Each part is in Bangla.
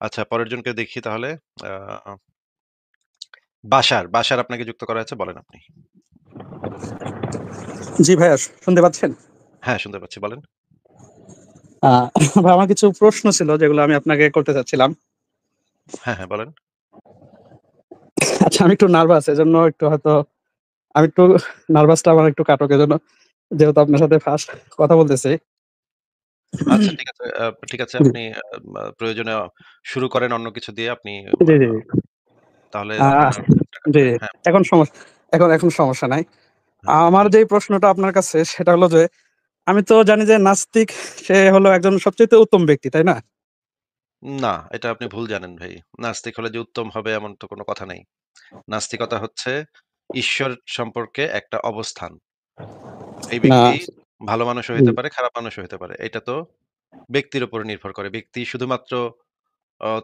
আচ্ছা, পরের জনকে দেখি তাহলে। আ বাশার আপনাকে যুক্ত করা হয়েছে। বলেন আপনি। জি ভাইয়া শুনতে পাচ্ছেন? হ্যাঁ, শুনতে পাচ্ছি। বলেন। আ ভাই আমার কিছু প্রশ্ন ছিল যেগুলো আমি আপনাকে করতে চাচ্ছিলাম। হ্যাঁ, হ্যাঁ, বলেন। আচ্ছা আমি একটু নার্ভাস এজন্য একটু হয়তো আমি একটু নার্ভাসটা আমার একটু কাটুক এজন্য যেহেতু আপনার সাথে ফার্স্ট কথা বলতেছি। আচ্ছা, ঠিক আছে। ঠিক আছে, জি, আপনি প্রয়োজনে শুরু করেন অন্য কিছু দিয়ে। আপনি জি, আ জি, জি। তাহলে আ আপনার নার্ভাসনেসটা জি, কাটবে। হ্যাঁ, এখন এখন সমস্যা নাই। হ্যাঁ, আমার বলেন। যেই প্রশ্নটা আপনার কাছে সেটা হলো যে, আমি তো জানি যে নাস্তিক সে হলো একজন সবচাইতে উত্তম ব্যক্তি, তাই না? না, এটা আপনি ভুল জানেন ভাই। নাস্তিক হলে যে উত্তম হবে এমন তো কোনো কথা নেই। নাস্তিকতা হচ্ছে ঈশ্বর সম্পর্কে একটা অবস্থান। এই না ব্যক্তি ভালো মানুষও জি, হইতে পারে, খারাপ মানুষও হইতে পারে। এটা তো ব্যক্তির উপরে নির্ভর করে। ব্যক্তি শুধুমাত্র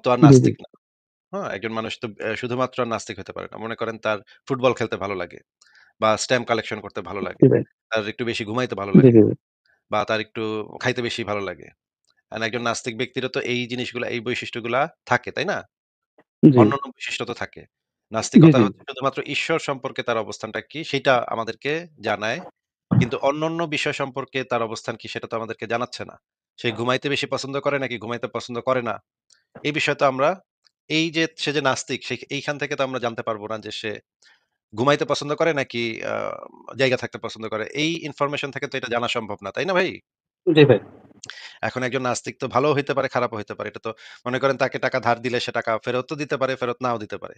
তো আর জি, জি, নাস্তিক না। হ্যাঁ? একজন মানুষ তো শুধুমাত্র আর নাস্তিক হতে পারে না। মনে করেন তার ফুটবল খেলতে ভালো লাগে বা স্ট্যাম্প কালেকশন করতে ভালো লাগে। জি ভাই। তার একটু বেশি ঘুমাইতে ভালো জি, লাগে জি, বা তার একটু খাইতে বেশি ভালো লাগে। একজন নাস্তিক ব্যক্তিরও তো এই জিনিসগুলা, এই বৈশিষ্ট্যগুলা থাকে, তাই না? জি, অন্যান্য বৈশিষ্ট্য তো থাকে। জি, নাস্তিকতা জি, হচ্ছে শুধুমাত্র ঈশ্বর সম্পর্কে তার অবস্থানটা কি সেটা আমাদেরকে জানায়। কিন্তু অন্যান্য বিষয় সম্পর্কে তার অবস্থান কি সেটা তো আমাদেরকে জানাচ্ছে না। সে ঘুমাইতে বেশি পছন্দ করে নাকি ঘুমাইতে পছন্দ করে না। এই বিষয়ে তো আমরা এই যে সে যে নাস্তিক এইখান থেকে তো আমরা জানতে পারব না যে সে ঘুমাইতে পছন্দ করে নাকি আ জায়গা থাকতে পছন্দ করে। এই ইনফরমেশন থেকে তো এটা জানা সম্ভব না। তাই না ভাই? জি ভাই। এখন একজন নাস্তিক তো ভালোও হইতে পারে, খারাপও হইতে পারে। এটা তো মনে করেন তাকে টাকা ধার দিলে সে টাকা ফেরতও দিতে পারে, ফেরত নাও দিতে পারে।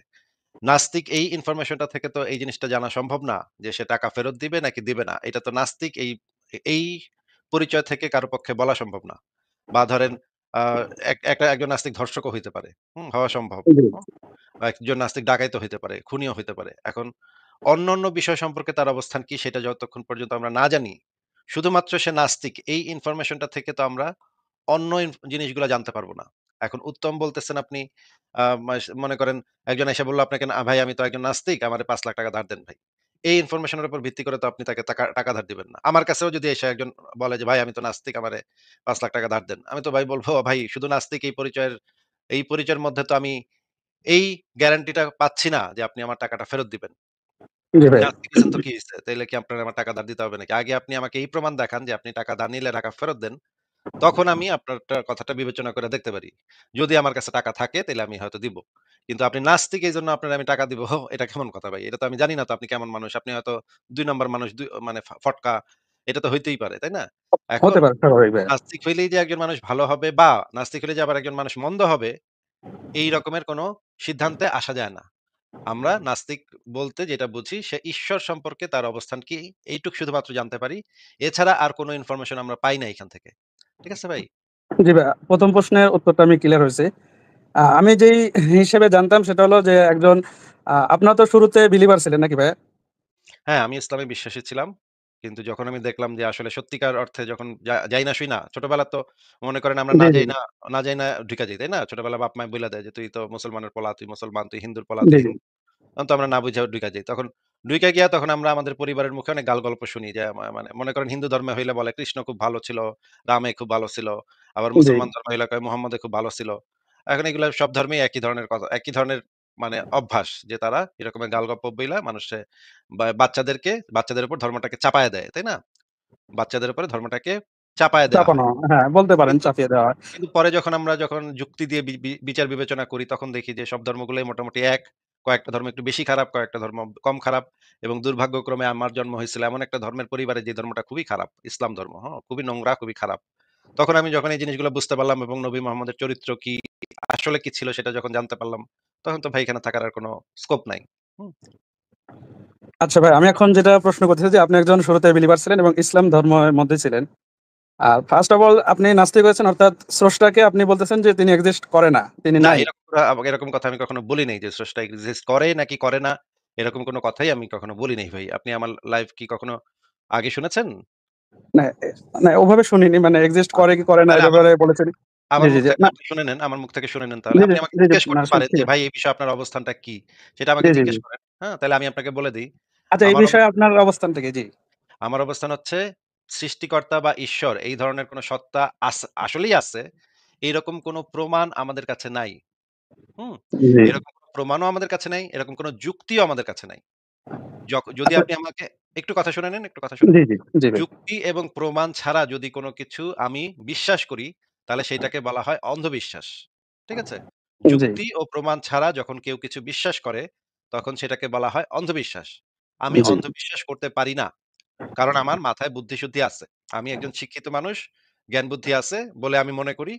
নাস্তিক এই ইনফরমেশনটা থেকে তো এই জিনিসটা জানা সম্ভব না যে সে টাকা ফেরত দিবে নাকি দিবে না। এটা তো নাস্তিক এই পরিচয় থেকে কারো পক্ষে বলা সম্ভব না। বা ধরেন আ একজন নাস্তিক ধর্ষকও হইতে পারে। হওয়া সম্ভব। জি, হুম? বা একজন নাস্তিক ডাকাইতও হইতে পারে, খুনিও হইতে পারে। এখন অন্যান্য বিষয় সম্পর্কে তার অবস্থান কি সেটা যতক্ষণ পর্যন্ত আমরা না জানি, শুধুমাত্র সে নাস্তিক এই ইনফরমেশনটা থেকে তো আমরা অন্য জিনিসগুলা জানতে পারব না। এখন উত্তম বলতেছেন আপনি মনে করেন একজন এসে বলল আপনাকে, ভাই আমি তো একজন নাস্তিক, আমারে ৳৫,০০,০০০ ধার দেন ভাই।" এই ইনফরমেশনের উপর ভিত্তি করে তো আপনি তাকে টাকা ধার দিবেন না। আমার কাছেও যদি এসে একজন বলে যে, "ভাই আমি তো নাস্তিক, আমারে ৳৫,০০,০০০ ধার দেন।" আমি তো ভাই বলব, "ভাই শুধু নাস্তিক এই পরিচয়ের মধ্যে তো আমি এই গ্যারান্টিটা পাচ্ছি না যে আপনি আমার টাকাটা ফেরত দিবেন। জি আপনি ভাই। নাস্তিক হইছেন তো কি হইছে? তাইলে কি আপনার আমার টাকা ধার দিতে হবে নাকি? আগে আপনি আমাকে এই প্রমাণ দেখান যে আপনি টাকা ধার নিলে টাকা ফেরত দেন। তখন আমি আপনারটা কথাটা বিবেচনা করে দেখতে পারি। যদি আমার কাছে টাকা থাকে তাইলে আমি হয়তো দিব। কিন্তু আপনি নাস্তিক এইজন্য আপনারে আমি টাকা দিব, এটা কেমন কথা ভাই? এটা তো আমি জানি না তো আপনি কেমন মানুষ। আপনি হয়তো ২ নাম্বার মানুষ, মানে ফটকা। এটা তো হইতেই পারে, তাই না? হতে এখন পারে স্বাভাবিক ভাইয়া। নাস্তিক হইলেই যে একজন মানুষ ভালো হবে বা নাস্তিক হইলে যে আবার একজন মানুষ মন্দ হবে, এই রকমের কোন সিদ্ধান্তে আসা যায় না। আমরা নাস্তিক বলতে যেটা বুঝি সে ঈশ্বর সম্পর্কে তার অবস্থান কি এইটুক শুধুমাত্র জানতে পারি। এছাড়া আর কোন ইনফরমেশন আমরা পাই না এখান থেকে। ঠিক আছে ভাই? জি ভাইয়া। ১ম প্রশ্নের উত্তরটা আমি ক্লিয়ার হইছি। আমি যেই হিসেবে জানতাম সেটা হলো যে একজন আপনারা তো শুরুতে বিলিভার ছিলেন নাকি ভাইয়া? হ্যাঁ, আমি ইসলামে বিশ্বাসী ছিলাম। কিন্তু যখন আমি দেখলাম যে আসলে সত্যিকার অর্থে যখন যাই না শুই না, ছোটবেলা তো মনে করেন আমরা জি, জি, না যাই না ঢুইকা যাই, তাই না? ছোটবেলায় বাপ-মায়ে বইলা দেয় যে, "তুই তো মুসলমানের পোলা, তুই মুসলমান, তুই হিন্দুর পোলা, তুই জি, জি, হিন্দু।" তখন তো আমরা না বুইঝা ঢুইকা যাই। তখন ঢুইকা গিয়া তখন আমরা আমাদের পরিবারের মুখে অনেক গাল-গল্প শুনি যে মানে মনে করেন হিন্দু ধর্মে হইলে বলে কৃষ্ণ খুব ভালো ছিল, রামে খুব ভালো ছিল। আবার জি, মুসলমান ধর্মে হইলে কয় মুহাম্মদে খুব ভালো ছিল। এখন এগুলা সব ধর্মেই একই ধরনের কথা, একই ধরনের মানে অভ্যাস যে তারা এরকমের গাল-গপ্প বইলা মানুষে বাচ্চাদের উপর ধর্মটাকে চাপায়া দেয়, তাই না? বাচ্চাদের উপরে ধর্মটাকে চাপায়া দেয়া হয়। চাপানো। হ্যাঁ, বলতে পারেন কিন্তু চাপিয়ে দেওয়া হয়। কিন্তু পরে যখন যুক্তি দিয়ে বিচার বিবেচনা করি তখন দেখি যে সব ধর্মগুলোই মোটামুটি এক। কয়েকটা ধর্ম একটু বেশি খারাপ, কয়েকটা ধর্ম কম খারাপ। এবং দুর্ভাগ্যক্রমে আমার জন্ম হয়েছিল এমন একটা ধর্মের পরিবারে যে ধর্মটা খুবই খারাপ, ইসলাম ধর্ম, হ্যাঁ? খুবই নোংরা, খুবই খারাপ। তখন আমি যখন এই জিনিসগুলো বুঝতে পারলাম এবং নবী মোহাম্মদের চরিত্র কি, আসলে কি ছিল সেটা যখন জানতে পারলাম, তখন তো ভাই এখানে থাকার আর কোন স্কোপ নাই। হুম? আচ্ছা ভাই আমি এখন যেটা প্রশ্ন করতেছি যে আপনি একজন শুরুতে বিলিভার ছিলেন এবং ইসলাম ধর্মের মধ্যে ছিলেন। আর ফার্স্ট অফ অল আপনি নাস্তিক হয়েছেন অর্থাৎ স্রষ্টাকে আপনি বলতেছেন যে তিনি এক্সিস্ট করে না। তিনি না, নাই। এরকম কথা আমি কখনো বলি নাই যে স্রষ্টা এক্সিস্ট করে নাকি করে না। এরকম কোন কথাই আমি কখনো বলি নাই ভাই। আপনি আমার লাইফ কি কখনো আগে শুনেছেন? না, না ওভাবে শুনিনি মানে এক্সিস্ট করে আচ্ছা, কি করে না এই তাহলে আমার ব্যাপারে মুখ থেকে বলেছেন। জি, আমার জি, মুখ জি। থেকে না, আপনি শুনে নেন, আমার মুখ থেকে শুনে নেন তাহলে। জি, জি, আপনি আমাকে জি, জি, জিজ্ঞেস না করতে পারেন শুনছি। যে, "ভাই এই বিষয়ে আপনার অবস্থানটা কি?" সেটা জি, আমাকে জি, জিজ্ঞেস জি। করেন। হ্যাঁ? তাহলে আমি আপনাকে বলে দেই। আচ্ছা এই আমার বিষয়ে অবস্থান আপনার অবস্থানটা কি? জি। আমার অবস্থান হচ্ছে সৃষ্টিকর্তা বা ঈশ্বর এই ধরনের কোন সত্তা আসলেই আছে, এইরকম কোন প্রমাণ আমাদের কাছে নাই। হুম? জি। এরকম কোনো প্রমাণও আমাদের কাছে নাই, এরকম কোনো যুক্তিও আমাদের কাছে নাই। যদি আচ্ছা আপনি আমাকে একটু কথা শুনে নেন, একটু কথা শুনে জি, নেন। জি, জি ভাই। যুক্তি এবং প্রমাণ ছাড়া যদি কোনো কিছু আমি বিশ্বাস করি, তাহলে সেইটাকে বলা হয় অন্ধবিশ্বাস। ঠিক আছে? জি, যুক্তি ও প্রমাণ ছাড়া যখন কেউ কিছু বিশ্বাস করে, তখন সেটাকে বলা হয় অন্ধবিশ্বাস। আমি জি। অন্ধবিশ্বাস করতে পারি না। কারণ আমার মাথায় বুদ্ধি-শুদ্ধি আছে। আমি একজন শিক্ষিত মানুষ, জ্ঞান বুদ্ধি আছে বলে আমি মনে করি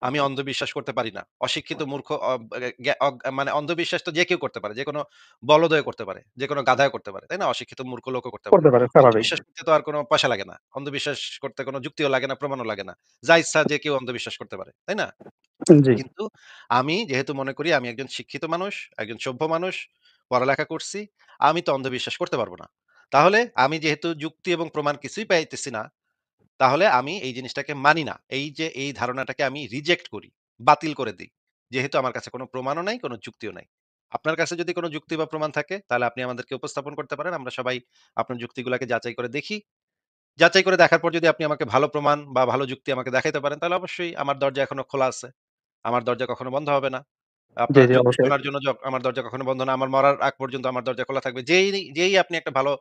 আমি অন্ধবিশ্বাস করতে পারি না। অশিক্ষিত মূর্খ অ গে জ্ঞা অগ মানে অন্ধবিশ্বাস তো যে কেউ করতে পারে। যেকোনো বলদও করতে পারে। যেকোনো গাধাও করতে পারে। তাই না? অশিক্ষিত মূর্খ লোকও করতে পারে। করতে পারে স্বাভাবিক। অন্ধবিশ্বাস করতে তো আর কোনো পয়সা লাগে না। অন্ধবিশ্বাস করতে কোনো যুক্তিও লাগে না, প্রমাণও লাগে না। যা ইচ্ছা যে কেউ অন্ধবিশ্বাস করতে পারে। তাই না? জি, কিন্তু আমি যেহেতু মনে করি আমি একজন শিক্ষিত মানুষ, একজন সভ্য মানুষ, পড়ালেখা করছি, আমি তো অন্ধবিশ্বাস করতে পারব না। তাহলে আমি যেহেতু যুক্তি এবং প্রমাণ কিছুই পাইতেছি না, তাহলে আমি এই জিনিসটাকে মানি না। এই যে এই ধারণাটাকে আমি রিজেক্ট করি, বাতিল করে দেই। যেহেতু আমার কাছে কোনো প্রমাণও নাই, কোনো যুক্তিও নাই। আপনার কাছে যদি কোনো যুক্তি বা প্রমাণ থাকে, তাহলে আপনি আমাদেরকে উপস্থাপন করতে পারেন। আমরা সবাই আপনার যুক্তিগুলাকে যাচাই করে দেখি। যাচাই করে দেখার পর যদি আপনি আমাকে ভালো প্রমাণ বা ভালো যুক্তি আমাকে দেখাইতে পারেন, তাহলে অবশ্যই আমার দরজা এখনো খোলা আছে। আমার দরজা কখনো বন্ধ হবে না। জি, আপনার জি যুক্তি অবশ্যই। শোনার জন্য আমার দরজা কখনো বন্ধ না। আমার মরার আগ পর্যন্ত আমার দরজা খোলা থাকবে। যেই আপনি একটা ভালো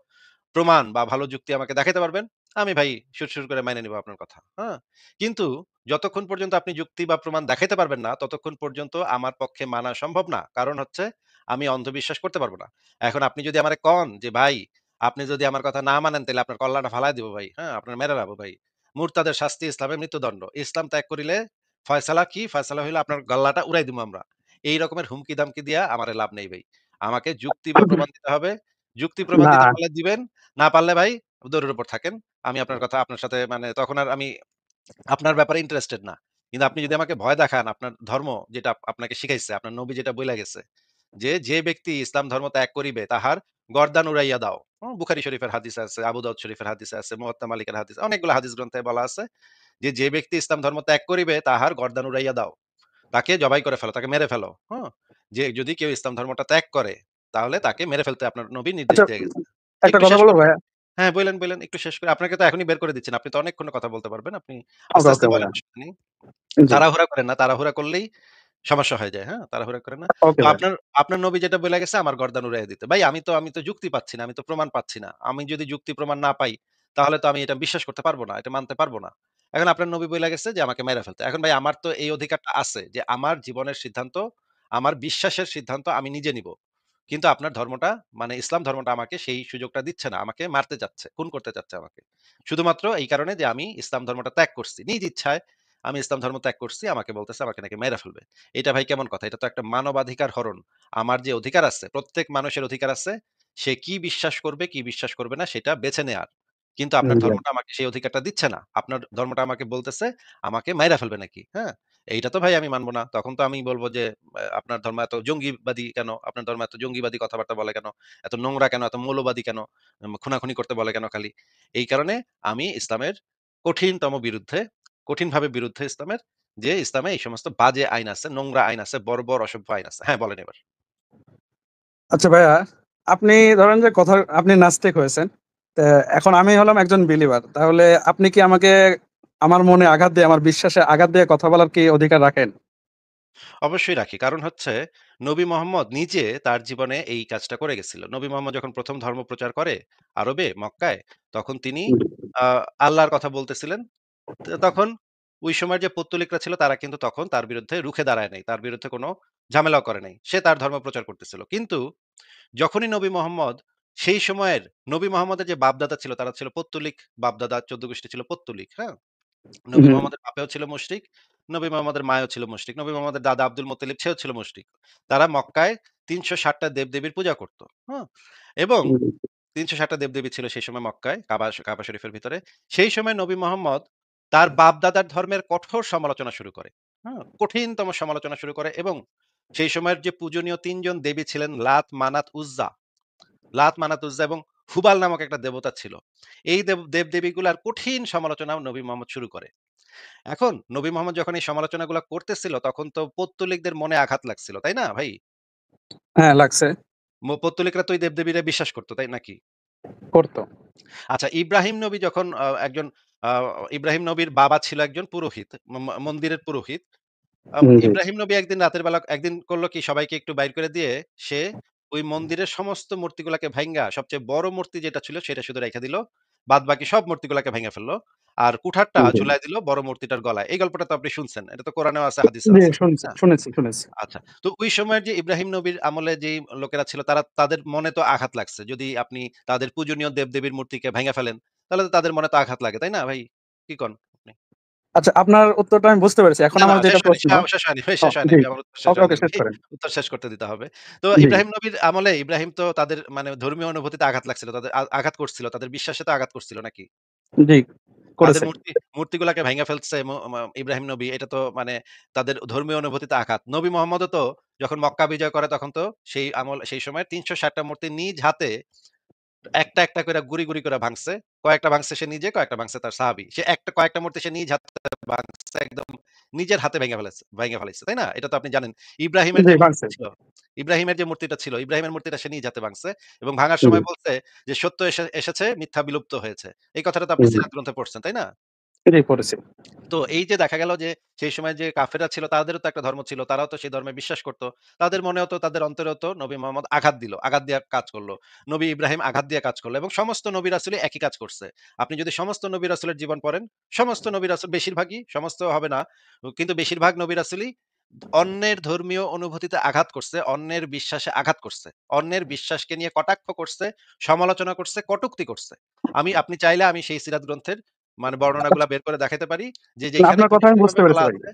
প্রমাণ বা ভালো যুক্তি আমাকে দেখাইতে পারবেন, আমি ভাই সুরসুর করে মাইনে নিবো আপনার কথা। হ্যাঁ? কিন্তু যতক্ষণ পর্যন্ত আপনি যুক্তি বা প্রমাণ দেখাইতে পারবেন না, ততক্ষণ পর্যন্ত আমার পক্ষে মানা সম্ভব না। কারণ হচ্ছে আমি অন্ধবিশ্বাস করতে পারব না। এখন আপনি যদি আমারে কন যে, "ভাই, আপনি যদি আমার কথা না মানেন তাইলে আপনার কল্লাটা ফালায় দিব ভাই। হ্যাঁ? আপনার মেরে এলাবো ভাই। মুরতাদের শাস্তি ইসলামে মৃত্যুদণ্ড। ইসলাম ত্যাগ করিলে ফয়সালা কি? ফয়সালা হইলো আপনার গল্লাটা উড়াই দিমু আমরা।" এই রকমের হুমকি-দামকি দিয়া আমারে লাভ নেই ভাই। আমাকে যুক্তি বা প্রমাণ দিতে হবে। যুক্তি প্রমাণ না, দিতে পারলে দিবেন, না পারলে ভাই দৌড়ের উপর থাকেন। আমি আপনার কথা আপনার সাথে মানে তখন আর আমি আপনার ব্যাপারে ইন্টারেস্টেড না। কিন্তু আপনি যদি আমাকে ভয় দেখান, আপনার ধর্ম যেটা আপনাকে শিখাইছে, আপনার নবী যেটা বইলা গেছে যে ব্যক্তি ইসলাম ধর্ম ত্যাগ করিবে তাহার গর্দান উড়াইয়া দাও। বুখারী শরীফের হাদিসে আছে, আবু দাউদ শরীফের হাদিসে আছে, মুওয়াত্তা মালিকের হাদিস অনেকগুলো হাদিস গ্রন্থে বলা আছে যে ব্যক্তি ইসলাম ধর্ম ত্যাগ করিবে তাহার গর্দান উড়াইয়া দাও। তাকে জবাই করে ফেলো, তাকে মেরে ফেলো। যে যদি কেউ ইসলাম ধর্মটা ত্যাগ করে, তাহলে তাকে মেরে ফেলতে আপনার নবী নির্দেশ আচ্ছা দিয়ে গেছে। একটা একটু কথা শেষ বলবো করব? ভাইয়া? হ্যাঁ, বইলেন, একটু শেষ করে আপনাকে তো এখনই বের করে দিচ্ছি না। আপনি তো অনেকক্ষণ কথা বলতে পারবেন। আপনি ওকে, আস্তে ওকে বলেন, ভাইয়া। অসুবিধা নেই। জি, তাড়াহুড়া করেন না। তাড়াহুড়া করলেই সমস্যা হয়ে যায়। হ্যাঁ? তাড়াহুড়া করেন না। ওকে তো ভাই। আপনার নবী যেটা বইলা গেছে আমার গর্দান উড়াইয়া দিতে। ভাই আমি তো যুক্তি পাচ্ছি না। আমি তো প্রমাণ পাচ্ছি না। আমি যদি যুক্তি প্রমাণ না পাই, তাহলে তো আমি এটা বিশ্বাস করতে পারব না। এটা মানতে পারব না। এখন আপনার নবী বইলা গেছে যে আমাকে মাইরা ফেলতে। এখন ভাই আমার তো এই অধিকারটা আছে যে আমার জীবনের সিদ্ধান্ত, আমার বিশ্বাসের সিদ্ধান্ত আমি নিজে নিবো। কিন্তু আপনার ধর্মটা মানে ইসলাম ধর্মটা আমাকে সেই সুযোগটা দিচ্ছে না। আমাকে মারতে চাচ্ছে, খুন করতে চাচ্ছে আমাকে। শুধুমাত্র এই কারণে যে আমি ইসলাম ধর্মটা ত্যাগ করছি। নিজ ইচ্ছায় আমি ইসলাম ধর্ম ত্যাগ করছি। আমাকে বলতেছে আমাকে নাকি মাইরা ফেলবে। এটা ভাই কেমন কথা? এটা তো একটা মানবাধিকার হরণ। আমার যে অধিকার আছে, প্রত্যেক মানুষের অধিকার আছে, সে কি বিশ্বাস করবে, কি বিশ্বাস করবে না সেটা বেছে নেয়ার। কিন্তু আপনার জি, ধর্মটা আমাকে সেই অধিকারটা দিচ্ছে না। আপনার ধর্মটা আমাকে বলতেছে আমাকে মাইরা ফেলবে নাকি। হ্যাঁ? এইটা তো ভাই আমি মানব না। তখন তো আমি বলব যে আপনার ধর্ম এত জঙ্গিবাদী কেন? আপনার ধর্ম এত জঙ্গিবাদী কথাবার্তা বলে কেন? এত নোংরা কেন? এত মৌলবাদী কেন? খুনাখুনি করতে বলে কেন খালি? এই কারণে আমি ইসলামের কঠিনতম বিরুদ্ধে, কঠিনভাবে বিরুদ্ধে ইসলামের যে ইসলামে এই সমস্ত বাজে আইন আছে, নোংরা আইন আছে, বর্বর অসভ্য আইন আছে। হ্যাঁ, বলেন এবার। আচ্ছা ভাইয়া, আপনি ধরেন যে আপনি নাস্তিক হয়েছেন। তা এখন আমি হলাম একজন বিলিভার। তাহলে আপনি কি আমাকে আমার মনে আঘাত দিয়ে, আমার বিশ্বাসে আঘাত দিয়ে কথা বলার কি অধিকার রাখেন? অবশ্যই রাখি। কারণ হচ্ছে নবী মোহাম্মদ নিজে তার জীবনে এই কাজটা করে গেছিল। নবী মোহাম্মদ যখন ১ম ধর্ম প্রচার করে আরবে, মক্কায়, তখন তিনি হুম, আ আল্লাহর কথা বলতেছিলেন। তখন ওই সময়ের যে পৌত্তলিকরা ছিল তারা কিন্তু তখন তার বিরুদ্ধে রুখে দাঁড়ায় নাই। তার বিরুদ্ধে কোনো ঝামেলাও করে নাই। সে তার ধর্ম প্রচার করতেছিল। কিন্তু যখনই নবী মোহাম্মদ সেই সময়ের নবী মোহাম্মদের যে বাপ-দাদা ছিল তারা ছিল পৌত্তলিক বাপ-দাদা ১৪ গোষ্ঠী ছিল পৌত্তলিক, হ্যাঁ? নবী হুম, মোহাম্মদের বাপেও ছিল মুশরিক, নবী মোহাম্মদের মাও ছিল মুশরিক, নবী মোহাম্মদের দাদা আব্দুল মুত্তালিব সেও ছিল মুশরিক। তারা মক্কায় ৩৬০ টা দেব-দেবীর পূজা করত। হ্যাঁ? এবং হুম, ৩৬০ টা দেব-দেবী ছিল সেই সময় মক্কায় কাবা শরীফের ভিতরে। সেই সময় নবী মোহাম্মদ তার বাপ-দাদার ধর্মের কঠোর সমালোচনা শুরু করে। হ্যাঁ? কঠিনতম সমালোচনা শুরু করে এবং সেই সময়ের যে পূজনীয় ৩ জন দেবী ছিলেন লাত, মানাত, উজ্জা। লাত, মানাত, উজ্জা এবং হুবাল নামক একটা দেবতা ছিল। এই দেব-দেবীগুলার কঠিন সমালোচনা নবী মোহাম্মদ শুরু করে। এখন নবী মোহাম্মদ যখন এই সমালোচনাগুলা করতেছিল তখন তো পৌত্তলিকদের মনে আঘাত লাগছিল, তাই না ভাই? হ্যাঁ, লাগছে। পৌত্তলিকরা তো ওই দেবদেবীরা বিশ্বাস করত, তাই নাকি? করত। আচ্ছা ইব্রাহিম নবী যখন একজন আ ইব্রাহিম নবীর বাবা ছিল একজন পুরোহিত, মন্দিরের পুরোহিত। জি। ইব্রাহিম নবী একদিন রাতের বেলা একদিন করলো কি সবাইকে একটু বাইর করে দিয়ে সে ওই মন্দিরের সমস্ত মূর্তিগুলাকে ভাইঙ্গা সবচেয়ে বড় মূর্তি যেটা ছিল সেটা শুধু রেখে দিল। বাদবাকি সব মূর্তিগুলাকে ভেঙে ফেলল। আর কুঠারটা জি। ঝুলায় দিল বড় মূর্তিটার গলায়। এই গল্পটা তো আপনি শুনছেন। এটা তো কোরআনেও আছে, হাদিসেও জি, আছে। শুনছি, হ্যাঁ? শুনেছি, শুনেছি। আচ্ছা। তো ওই সময়ের যে ইব্রাহিম নবীর আমলে যেই লোকেরা ছিল তাদের মনে তো আঘাত লাগছে। যদি আপনি তাদের পূজনীয় দেব-দেবীর মূর্তিকে ভেঙে ফেলেন, তাহলে তো তাদের মনে তো আঘাত লাগে, তাই না ভাই? কি কন আপনি? আচ্ছা, আপনার উত্তরটা আমি বুঝতে পেরেছি। এখন না, না আমার যেটা শেষ হয়নি, প্রশ্ন শেষ হয়নি ভাই, ও শেষ হয়নি জি। ভাই। আমার উত্তর শেষ ওকে, হয়নি ওকে, শেষ ভাই। করেন। উত্তর শেষ করতে দিতে হবে। তো জি, ইব্রাহিম নবীর আমলে ইব্রাহিম তো তাদের মানে ধর্মীয় অনুভূতিতে আঘাত লাগছিল। তাদের আঘাত করছিল। তাদের বিশ্বাসে তো আঘাত করছিল নাকি? জি, তাদের করেছে। মূর্তিগুলাকে ভেঙে ফেলছে ইব্রাহিম নবী। এটা তো মানে তাদের ধর্মীয় অনুভূতিতে আঘাত। নবী মোহাম্মদও তো যখন মক্কা বিজয় করে তখন তো সেই সময় ৩৬০ টা মূর্তি নিজ হাতে একটা, একটা কইরা গুড়ি করে ভাঙছে। কয়েকটা ভাঙছে সে নিজে, কয়েকটা ভাঙছে তার সাহাবী। সে কয়েকটা মূর্তি সে নিজ হাতে ভাঙছে, একদম নিজের হাতে ভেঙে ফেলাইছে। তাই না? এটা তো আপনি জানেন। ইব্রাহিমের জি, যে মূর্তিটা ভাঙছে। ছিল ইব্রাহিমের মূর্তিটা সে নিজ হাতে ভাঙছে এবং ভাঙার জি, সময় বলছে যে, "সত্য এসেছে, মিথ্যা বিলুপ্ত হয়েছে।" এই কথাটা তো আপনি জি, সিরাত গ্রন্থে পড়ছেন, তাই না? জি, পড়েছি। তো এই যে দেখা গেল যে সেই সময় যে কাফেররা ছিল তাদেরও তো একটা ধর্ম ছিল। তারাও তো সেই ধর্মে বিশ্বাস করত। তাদের মনেও তো তাদের অন্তরেও তো নবী মোহাম্মদ আঘাত দিল। আঘাত দিয়ে কাজ করল। নবী ইব্রাহিম আঘাত দিয়ে কাজ করল এবং সমস্ত নবী রাসূলই একই কাজ করছে। আপনি যদি সমস্ত নবী রাসূলের জীবন পড়েন, সমস্ত নবী রাসূল বেশিরভাগই, সমস্ত হবে না। কিন্তু বেশিরভাগ নবী রাসূলই অন্যের ধর্মীয় অনুভূতিতে আঘাত করছে, অন্যের বিশ্বাসে আঘাত করছে। অন্যের বিশ্বাসকে নিয়ে কটাক্ষ করছে, সমালোচনা করছে, কটূক্তি করছে। আপনি চাইলে আমি সেই সিরাত গ্রন্থের মানে বর্ণনাগুলা আচ্ছা, বের করে দেখাইতে পারি যে না, যেখানে আপনার কথা আমি বুঝতে পরিষ্কারভাবে পেরেছি বলা ভাই। আছে,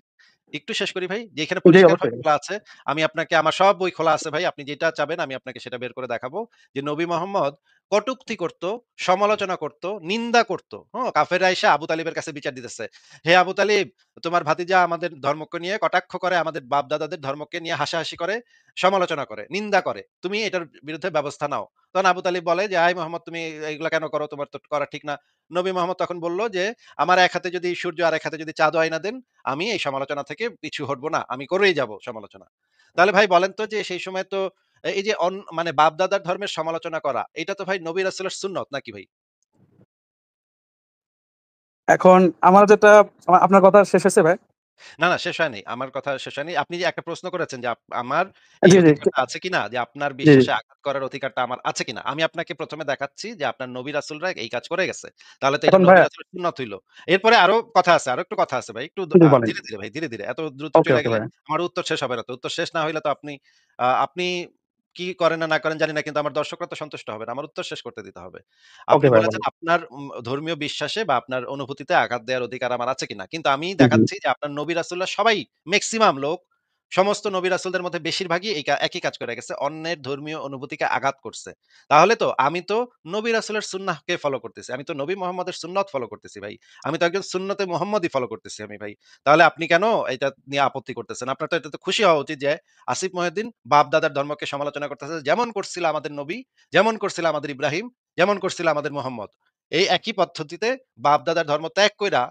একটু শেষ করি ভাই। যেখানে জি, পরিষ্কারভাবে অবশ্যই। বলা আছে, আমি আপনাকে আমার সব বই খোলা আছে ভাই। আপনি যেটা চাবেন আমি আপনাকে সেটা বের করে দেখাবো। যে নবী মোহাম্মদ কটূক্তি করত, সমালোচনা করত, নিন্দা করত। কাফেররা আইসা আবু তালিবের কাছে বিচার দিতেছে। "হে আবু তালিব, তোমার ভাতিজা আমাদের ধর্মকে নিয়ে কটাক্ষ করে, আমাদের বাপ-দাদাদের ধর্মকে নিয়ে হাসাহাসি করে, সমালোচনা করে, নিন্দা করে। তুমি এটার বিরুদ্ধে ব্যবস্থা নাও।" তখন আবু তালিব বলে যে, "হাই মোহাম্মদ, তুমি এগুলা কেন করো? তোমার তো করা ঠিক না।" নবী মোহাম্মদ তখন বলল যে, "আমার এক হাতে যদি সূর্য আর এক হাতে যদি চাঁদও আইনা দেন, আমি এই সমালোচনা থেকে পিছু হটবো না। আমি করেই যাব সমালোচনা।" তাহলে ভাই বলেন তো যে সেই সময় তো এই যে মানে বাপ-দাদার ধর্মের সমালোচনা করা, এটা তো ভাই নবী রাসূলের সুন্নত নাকি ভাই? এখন আমার যেটা আপনার কথা শেষ হয়েছে ভাই? না, না শেষ হয়নি। আমার কথা শেষ হয়নি। আপনি যে একটা প্রশ্ন করেছেন যে আমার এই জি, জি, অধিকারটা আছে কিনা? যে আপনার জি, বিশ্বাসে আঘাত করার অধিকারটা আমার আছে কিনা? আমি আপনাকে ১ম এ দেখাচ্ছি যে আপনার নবী রাসূলরা এই কাজ করে গেছে। তাহলে তো এটা এখন নবী ভাইয়া রাসূলের সুন্নাত হইল। এরপরে আরো কথা আছে, আরো একটু কথা আছে ভাই। একটু জি, বলেন। ধীরে, ধীরে ভাই, ধীরে, ধীরে। এত দ্রুত ওকে, চইলা ওকে গেলে ভাইয়া। আমার উত্তর শেষ হবে না তো। উত্তর শেষ না হইলে তো আপনি কি করেন না করেন জানি না, কিন্তু আমার দর্শকরা তো সন্তুষ্ট হবে না। আমার উত্তর শেষ করতে দিতে হবে। ওকে আপনি ভাইয়া, বলেছেন বলেন। আপনার ধর্মীয় বিশ্বাসে বা আপনার অনুভূতিতে আঘাত দেওয়ার অধিকার আমার আছে কিনা। কিন্তু আমি জি, জি। দেখাচ্ছি যে আপনার নবী রাসূলরা সবাই, মেক্সিমাম লোক, সমস্ত নবী রাসূলদের মধ্যে বেশিরভাগই একই কাজ করে গেছে। অন্যের ধর্মীয় অনুভূতিকে আঘাত করছে। তাহলে তো আমি তো নবী রাসূলের সুন্নাহকে ফলো করতেছি। আমি তো নবী মুহাম্মদের সুন্নত ফলো করতেছি ভাই। আমি তো একজন সুন্নতে মুহাম্মদী ফলো করতেছি আমি ভাই। তাহলে আপনি কেন এটা নিয়ে আপত্তি করতেছেন? আপনার তো এটাতে খুশি হওয়া উচিত যে আসিফ মহিউদ্দিন বাপ-দাদার ধর্মকে সমালোচনা করতেছে। যেমন করছিল আমাদের নবী, যেমন করছিল আমাদের ইব্রাহিম, যেমন করছিল আমাদের মুহাম্মদ। এই একই পদ্ধতিতে বাপ-দাদার ধর্ম ত্যাগ কইরা,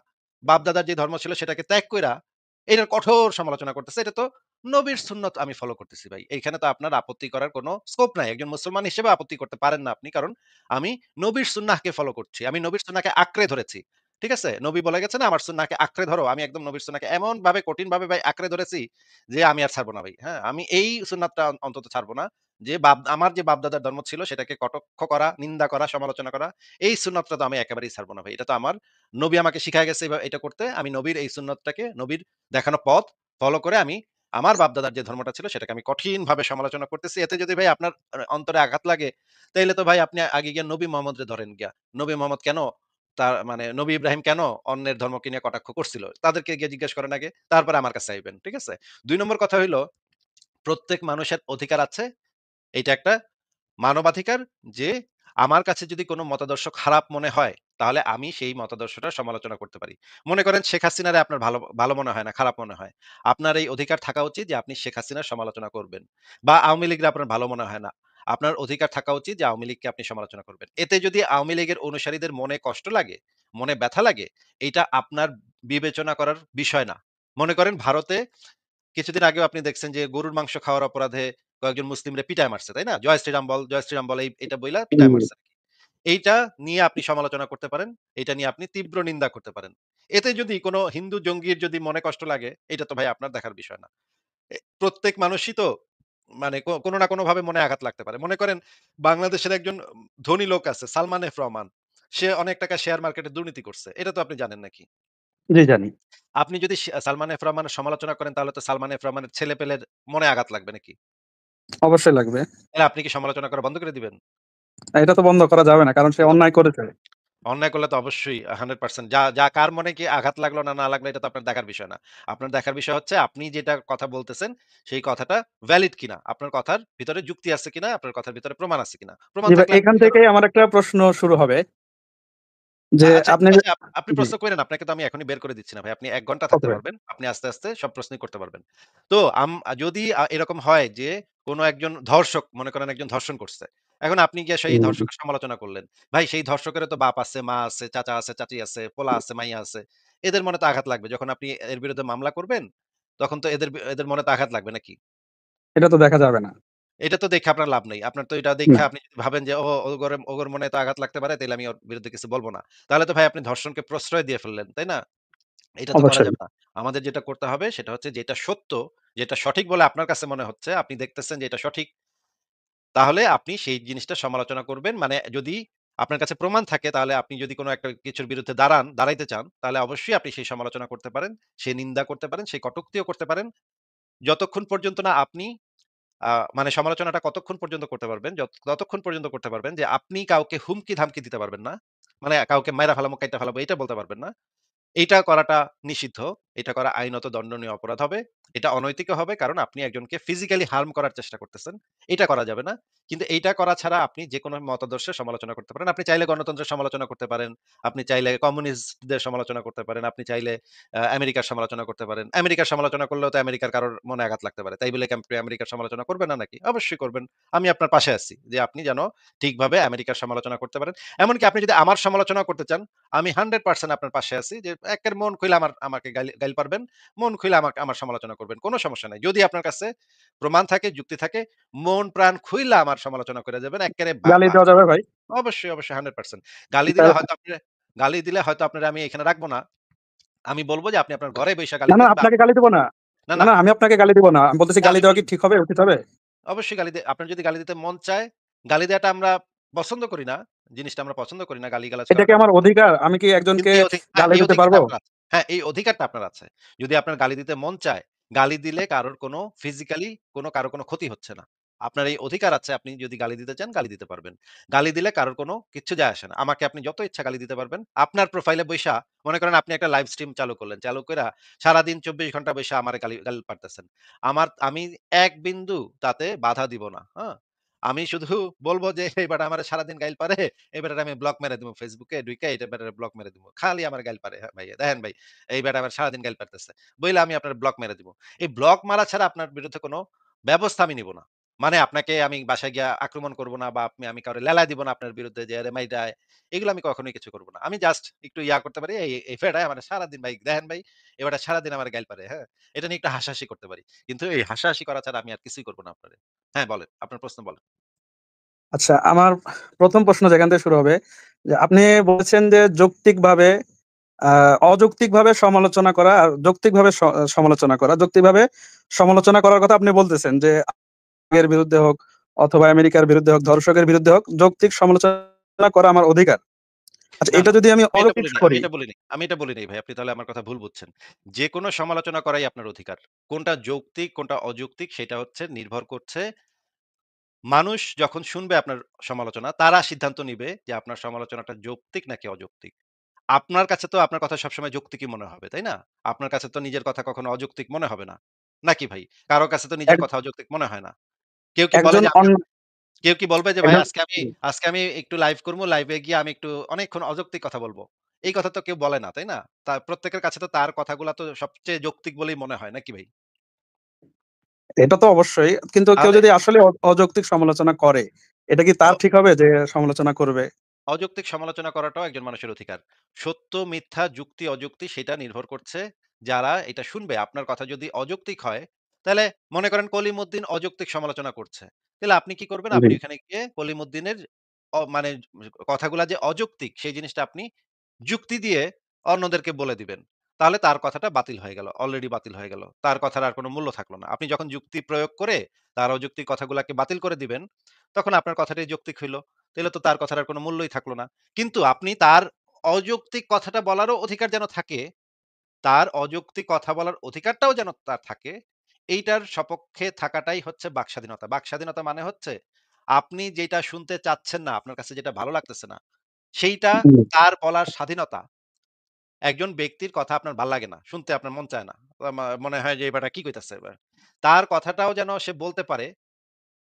বাপ-দাদার যে ধর্ম ছিল সেটাকে ত্যাগ কইরা এটার কঠোর সমালোচনা করতেছে। এটা তো নবীর সুন্নত আমি ফলো করতেছি ভাই। এইখানে তো আপনার আপত্তি করার কোন স্কোপ নাই। একজন মুসলমান হিসেবে আপত্তি করতে পারেন না আপনি। কারণ আমি নবীর সুন্নাহকে ফলো করছি। আমি নবীর সুন্নাহকে আঁকড়ে ধরেছি। ঠিক আছে? নবী বলে গেছে না, "আমার সুন্নাহকে আঁকড়ে ধরো।" আমি একদম নবীর সুন্নাহকে এমনভাবে কঠিনভাবে ভাই আঁকড়ে ধরেছি যে আমি আর ছাড়ব না ভাই। হ্যাঁ? আমি এই সুন্নাতটা অন্তত ছাড়ব না। যে আমার যে বাপ-দাদার ধর্ম ছিল সেটাকে কটাক্ষ করা, নিন্দা করা, সমালোচনা করা, এই সুন্নাতটা তো আমি একেবারেই ছাড়ব না ভাই। এটা তো আমার নবী আমাকে শিখায় গেছে এটা করতে। আমি নবীর এই সুন্নাতটাকে, নবীর দেখানো পথ ফলো করে আমি আমার বাপ-দাদার যে ধর্মটা ছিল সেটাকে আমি কঠিনভাবে সমালোচনা করতেছি। এতে যদি ভাই আপনার অন্তরে আঘাত লাগে, তাইলে তো ভাই আপনি আগে গিয়া নবী মোহাম্মদরে ধরেন গিয়া। নবী মোহাম্মদ কেন তার মানে নবী ইব্রাহিম কেন অন্যের ধর্মকে নিয়ে কটাক্ষ করছিল? তাদেরকে গিয়ে জিজ্ঞেস করেন আগে। তারপরে আমার কাছে আইবেন। ঠিক আছে? ২ নম্বর কথা হইলো, প্রত্যেক মানুষের অধিকার আছে। এইটা একটা মানবাধিকার যে আমার কাছে যদি কোনো মতাদর্শ খারাপ মনে হয়, তাহলে আমি সেই মতাদর্শটার সমালোচনা করতে পারি। মনে করেন শেখ হাসিনারে আপনার ভালো ভালো মনে হয় না, খারাপ মনে হয়। আপনার এই অধিকার থাকা উচিত যে আপনি শেখ হাসিনার সমালোচনা করবেন। বা আওয়ামী লীগরে আপনার ভালো মনে হয় না। আপনার অধিকার থাকা উচিত যে আওয়ামী লীগকে আপনি সমালোচনা করবেন। এতে যদি আওয়ামী লীগের অনুসারীদের মনে কষ্ট লাগে, মনে ব্যথা লাগে, এইটা আপনার বিবেচনা করার বিষয় না। মনে করেন ভারতে কিছুদিন আগেও আপনি দেখছেন যে গরুর মাংস খাওয়ার অপরাধে কয়েকজন মুসলিমরে পিটায় মারছে, তাই না? জয় শ্রীরাম বল, জয় শ্রীরাম বল এটা বইলা জি, পিটায় জি। মারছে। এইটা নিয়ে আপনি সমালোচনা করতে পারেন। এইটা নিয়ে আপনি তীব্র নিন্দা করতে পারেন। এতে যদি কোন হিন্দু জঙ্গির যদি মনে কষ্ট লাগে, এটা তো ভাই আপনার দেখার বিষয় না। প্রত্যেক মানুষই তো মানে কোন না কোনভাবে মনে আঘাত লাগতে পারে। মনে করেন বাংলাদেশের একজন ধনী লোক আছে সালমান এফ রহমান। সে অনেক টাকা শেয়ার মার্কেটে দুর্নীতি করছে। এটা তো আপনি জানেন নাকি? জি, জানি। আপনি যদি সালমান এফ রহমানের সমালোচনা করেন তাহলে তো সালমান এফ রহমানের ছেলেপেলের মনে আঘাত লাগবে নাকি? অবশ্যই লাগবে। তাহলে আপনি কি সমালোচনা করা বন্ধ করে দিবেন? এটা তো বন্ধ করা যাবে না। কারণ সে এটা অন্যায় করেছে। অন্যায় করলে তো অবশ্যই 100% যা কার মনে কি আঘাত লাগলো না লাগলো এটা তো আপনার দেখার বিষয় না। আপনার দেখার বিষয় হচ্ছে আপনি যেটা কথা বলতেছেন সেই কথাটা ভ্যালিড কিনা। আপনার কথার ভিতরে যুক্তি আছে কিনা, আপনার কথার ভিতরে প্রমাণ আছে কিনা। প্রমাণ জি ভাই, থাকলে আপনি এখান কারণ থেকেই আমার একটা প্রশ্ন শুরু হবে যে আচ্ছা আপনি ঠিক যে আছে আপনি জি, প্রশ্ন কইরেন। আপনাকে তো আমি এখনই বের করে দিচ্ছি না ভাই। আপনি ১ ঘন্টা ওকে থাকতে ভাই। পারবেন। আপনি আস্তে সব প্রশ্নই করতে পারবেন। তো যদি এরকম হয় যে কোন একজন ধর্ষক মনে করেন একজন ধর্ষণ করছে। এখন আপনি গিয়ে সেই হুম, ধর্ষকের সমালোচনা করলেন। ভাই সেই ধর্ষকেরও তো বাপ আছে, মা আছে, চাচা আছে, চাচী আছে, পোলা আছে, মাইয়া আছে। এদের মনে তো আঘাত লাগবে। যখন আপনি এর বিরুদ্ধে মামলা করবেন, তখন তো এদের মনে তো আঘাত লাগবে নাকি? এটা তো দেখা যাবে না। এটা তো দেখে আপনার লাভ নেই। আপনার তো এটা না, দেখে আপনি যদি ভাবেন যে ওগোর মনে তো আঘাত লাগতে পারে তাইলে আমি ওর বিরুদ্ধে কিছু বলব না। তাহলে তো ভাই আপনি ধর্ষণকে প্রশ্রয় দিয়ে ফেললেন, তাই না? এটা তো করা অবশ্যই। যাবে না। আমাদের যেটা করতে হবে সেটা হচ্ছে যেটা সত্য, যেটা সঠিক বলে আপনার কাছে মনে হচ্ছে, আপনি দেখতেছেন যে এটা সঠিক, তাহলে আপনি সেই জিনিসটা সমালোচনা করবেন। মানে যদি আপনার কাছে প্রমাণ থাকে তাহলে আপনি যদি কোন একটা কিছুর বিরুদ্ধে দাঁড়াইতে চান, তাহলে অবশ্যই আপনি সেই সমালোচনা করতে পারেন, সেই নিন্দা করতে পারেন, সেই কটূক্তিও করতে পারেন। যতক্ষণ পর্যন্ত না আপনি মানে সমালোচনাটা কতক্ষণ পর্যন্ত করতে পারবেন? ততক্ষণ পর্যন্ত করতে পারবেন যে আপনি কাউকে হুমকি-ধামকি দিতে পারবেন না। মানে কাউকে মাইরা ফেলামু, কাইটা ফেলাবো এইটা বলতে পারবেন না। এইটা করাটা নিষিদ্ধ। এটা করা আইনত দণ্ডনীয় অপরাধ হবে। এটা অনৈতিকও হবে কারণ আপনি একজনকে ফিজিক্যালি হার্ম করার চেষ্টা করতেছেন। এটা করা যাবে না। কিন্তু এইটা করা ছাড়া আপনি যেকোনো মতাদর্শের সমালোচনা করতে পারেন। আপনি চাইলে গণতন্ত্রের সমালোচনা করতে পারেন। আপনি চাইলে কমিউনিস্টদের সমালোচনা করতে পারেন। আপনি চাইলে আমেরিকার সমালোচনা করতে পারেন। আমেরিকার সমালোচনা করলেও তো আমেরিকার কারোর মনে আঘাত লাগতে পারে। তাই বলে কি আপনি আমেরিকার সমালোচনা করবেন না নাকি? অবশ্যই করবেন। আমি আপনার পাশে আছি যে আপনি যেন ঠিকভাবে আমেরিকার সমালোচনা করতে পারেন। এমনকি আপনি যদি আমার সমালোচনাও করতে চান আমি 100% আপনার পাশে আছি যে একের মন খুইলা আমাকে গাইল পারবেন। মন খুইলা আমার সমালোচনা করবেন। কোন সমস্যা নাই। যদি আপনার কাছে প্রমাণ থাকে, যুক্তি থাকে, মন প্রাণ খুইলা আমার সমালোচনা করে যাবেন। এক্কেরে গালি বা দেওয়া যাবে ভাই? অবশ্যই 100% গালি দিলে তার হয়তো গালি দিলে হয়তো আপনারে আমি এখানে রাখবো না। আমি বলব যে আপনি আপনার ঘরে বইসা না, গালি না, দেন বা আপনাকে গালি দিব না। না, না, না, না, আমি আপনাকে গালি দিব না। আমি বলতেছি না গালি আমি দেওয়া কি বলব ঠিক হবে? উচিত হবে? অবশ্যই আপনার যদি গালি দিতে মন চায়, গালি দেওয়াটা আমরা পছন্দ করি না। জিনিসটা আমরা পছন্দ করি না। গালিগালাজ এটা কি করাটা আমরা আমার পছন্দ করি অধিকার? না। আমি কি কিন্তু একজনকে এই গালি দিতে অধিকারটা পারবো? আপনার আছে। হ্যাঁ, এই অধিকারটা আপনার আছে। যদি আপনার গালি দিতে মন চায়, গালি দিলে কারোর কোনো ফিজিক্যালি কারো কোনো ক্ষতি হচ্ছে না। আপনার এই অধিকার আছে আপনি যদি গালি দিতে চান, গালি দিতে পারবেন। গালি দিলে কারোর কোনো কিচ্ছু যায় আসে না। আমাকে আপনি যত ইচ্ছা গালি দিতে পারবেন। আপনার প্রোফাইলে বইসা মনে করেন আপনি একটা লাইভ স্ট্রিম চালু করলেন। চালু কইরা সারাদিন ২৪ ঘন্টা বইসা আমারে গালি পারতেছেন। আমি এক বিন্দু তাতে বাধা দিব না। হ্যাঁ? আমি শুধু বলব যে, "এই বেটা আমারে সারাদিন গাইল পারে। এই বেটারে আমি ব্লক মেরে দিমু ফেসবুকে ঢুইকা এই বেটারে ব্লক মেরে দিমু। খালি আমার গাইল পারে ভাই। দেখেন ভাই, এই বেটা আমার সারাদিন গাইল পারতেছে।" বইলা আমি আপনার ব্লক মেরে দিমু। এই ব্লক মারা ছাড়া আপনার বিরুদ্ধে কোন ব্যবস্থা আমি নিব না। মানে আপনাকে আমি বাসায় গিয়া আক্রমণ করব না বা আমি কাউরে লেলায় দিব না আপনার বিরুদ্ধে যে, "আরে মাইডায়।" এগুলো আমি কখনোই কিছু করব না। আমি জাস্ট একটু করতে পারি। এই বেটায় আমারে সারাদিন ভাই দেখেন ভাই, এই বেটা সারাদিন আমার গাইল পারে। হ্যাঁ? এটা নিয়ে একটু হাসাহাসি করতে পারি। কিন্তু এই হাসাহাসি করা ছাড়া আমি আর কিছুই করব না আপনারে। হ্যাঁ, বলেন। আপনার প্রশ্ন বলেন। আচ্ছা, আমার ১ম প্রশ্ন যেখান থেকে শুরু হবে যে আপনি বলেছেন যে যৌক্তিকভাবে আ অযৌক্তিকভাবে সমালোচনা করা আর যৌক্তিকভাবে সমালোচনা করা। যৌক্তিকভাবে সমালোচনা করার কথা আপনি বলতেছেন যে এর বিরুদ্ধে হোক অথবা আমেরিকার বিরুদ্ধে হোক, ধর্ষকের বিরুদ্ধে হোক, যৌক্তিক সমালোচনা করা আমার অধিকার। আচ্ছা, না, এটা না। যদি আমি আমি এটা অযৌক্তিক বলিনি, করি, আমি এটা বলি নাই ভাই। আপনি তাহলে আমার কথা ভুল বুঝছেন। যেকোনো সমালোচনা করাই আপনার অধিকার। কোনটা যৌক্তিক, কোনটা অযৌক্তিক সেটা হচ্ছে নির্ভর করছে মানুষ যখন শুনবে আপনার সমালোচনা, তারা সিদ্ধান্ত নিবে যে আপনার সমালোচনাটা যৌক্তিক নাকি অযৌক্তিক। আপনার কাছে তো আপনার কথা সবসময় যৌক্তিকই মনে হবে, তাই না? আপনার কাছে তো নিজের কথা কখনো অযৌক্তিক মনে হবে না। নাকি ভাই? কারো কাছে তো নিজের এক কথা অযৌক্তিক মনে হয় না। কেউ কি বলে একজন যে কেউ কি বলবে যে ভাই একজন আজকে আমি একটু লাইভ করব, লাইভে গিয়ে আমি একটু অনেকক্ষণ অযৌক্তিক কথা বলব। এই কথা তো কেউ বলে না, তাই না? প্রত্যেকের কাছে তো তার কথাগুলা তো সবচেয়ে যৌক্তিক বলেই মনে হয়, নাকি ভাই? এটা তো অবশ্যই। কিন্তু কেউ তাহলে যদি আসলে অযৌক্তিক সমালোচনা করে, এটা কি অ তার ঠিক হবে যে সমালোচনা করবে? অযৌক্তিক সমালোচনা করাটাও একজন মানুষের অধিকার। সত্য, মিথ্যা, যুক্তি, অযুক্তি সেটা নির্ভর করছে যারা এটা শুনবে। আপনার কথা যদি অযৌক্তিক হয়, তাহলে মনে করেন কলিমুদ্দিন অযৌক্তিক সমালোচনা করছে। তাহলে আপনি কি করবেন? জি। আপনি ওখানে গিয়ে কলিমুদ্দিনের মানে কথাগুলা যে অযৌক্তিক সেই জিনিসটা আপনি যুক্তি দিয়ে অন্যদেরকে বলে দিবেন। তাহলে তার কথাটা বাতিল হয়ে গেল। অলরেডি বাতিল হয়ে গেল। তার কথার আর কোন মূল্য থাকলো না। আপনি যখন যুক্তি প্রয়োগ করে তার অযৌক্তিক কথাগুলাকে বাতিল করে দিবেন, তখন আপনার কথাটাই যৌক্তিক হইল। তাইলে তো তার কথার আর কোন মূল্যই থাকলো না। কিন্তু আপনি তার অযৌক্তিক কথাটা বলারও অধিকার যেন থাকে, তার অযৌক্তিক কথা বলার অধিকারটাও যেন তার থাকে, এইটার সপক্ষে থাকাটাই হচ্ছে বাকস্বাধীনতা। বাকস্বাধীনতা মানে হচ্ছে আপনি যেটা শুনতে চাচ্ছেন না, আপনার কাছে যেটা ভালো লাগতেছে না, সেইটা জি। তার বলার স্বাধীনতা। একজন ব্যক্তির কথা আপনার ভাল লাগে না। শুনতে আপনার মন চায় না। মনে হয় যে, "এই বেটা কি কইতাছে এবার?" তার কথাটাও যেন সে বলতে পারে,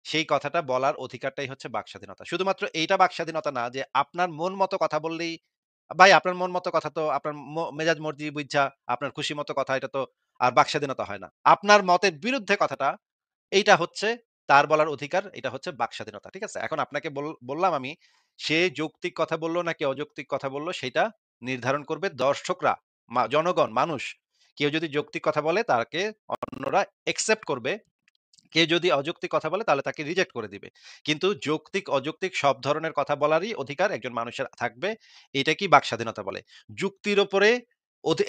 সেই কথাটা বলার অধিকারটাই হচ্ছে বাকস্বাধীনতা। শুধুমাত্র এইটা বাকস্বাধীনতা না যে, আপনার মন মতো কথা বললেই ভাই আপনার মন মতো কথা তো আপনার মেজাজ মর্জি বুইঝা আপনার খুশি মতো কথা এটা তো আর বাকস্বাধীনতা হয় না। আপনার মতের বিরুদ্ধে কথাটা এইটা হচ্ছে তার বলার অধিকার, এটা হচ্ছে বাকস্বাধীনতা। ঠিক আছে? এখন আপনাকে বললাম আমি, সে যৌক্তিক কথা বলল নাকি অযৌক্তিক কথা বলল সেটা নির্ধারণ করবে দর্শকরা, জনগণ, মানুষ। কেউ যদি যৌক্তিক কথা বলে তাকে অন্যরা একসেপ্ট করবে। কেউ যদি অযৌক্তিক কথা বলে তাহলে তাকে রিজেক্ট করে দিবে। কিন্তু যৌক্তিক, অযৌক্তিক সব ধরনের কথা বলারই অধিকার একজন মানুষের থাকবে। এটাকেই বাকস্বাধীনতা বলে। যুক্তির উপরে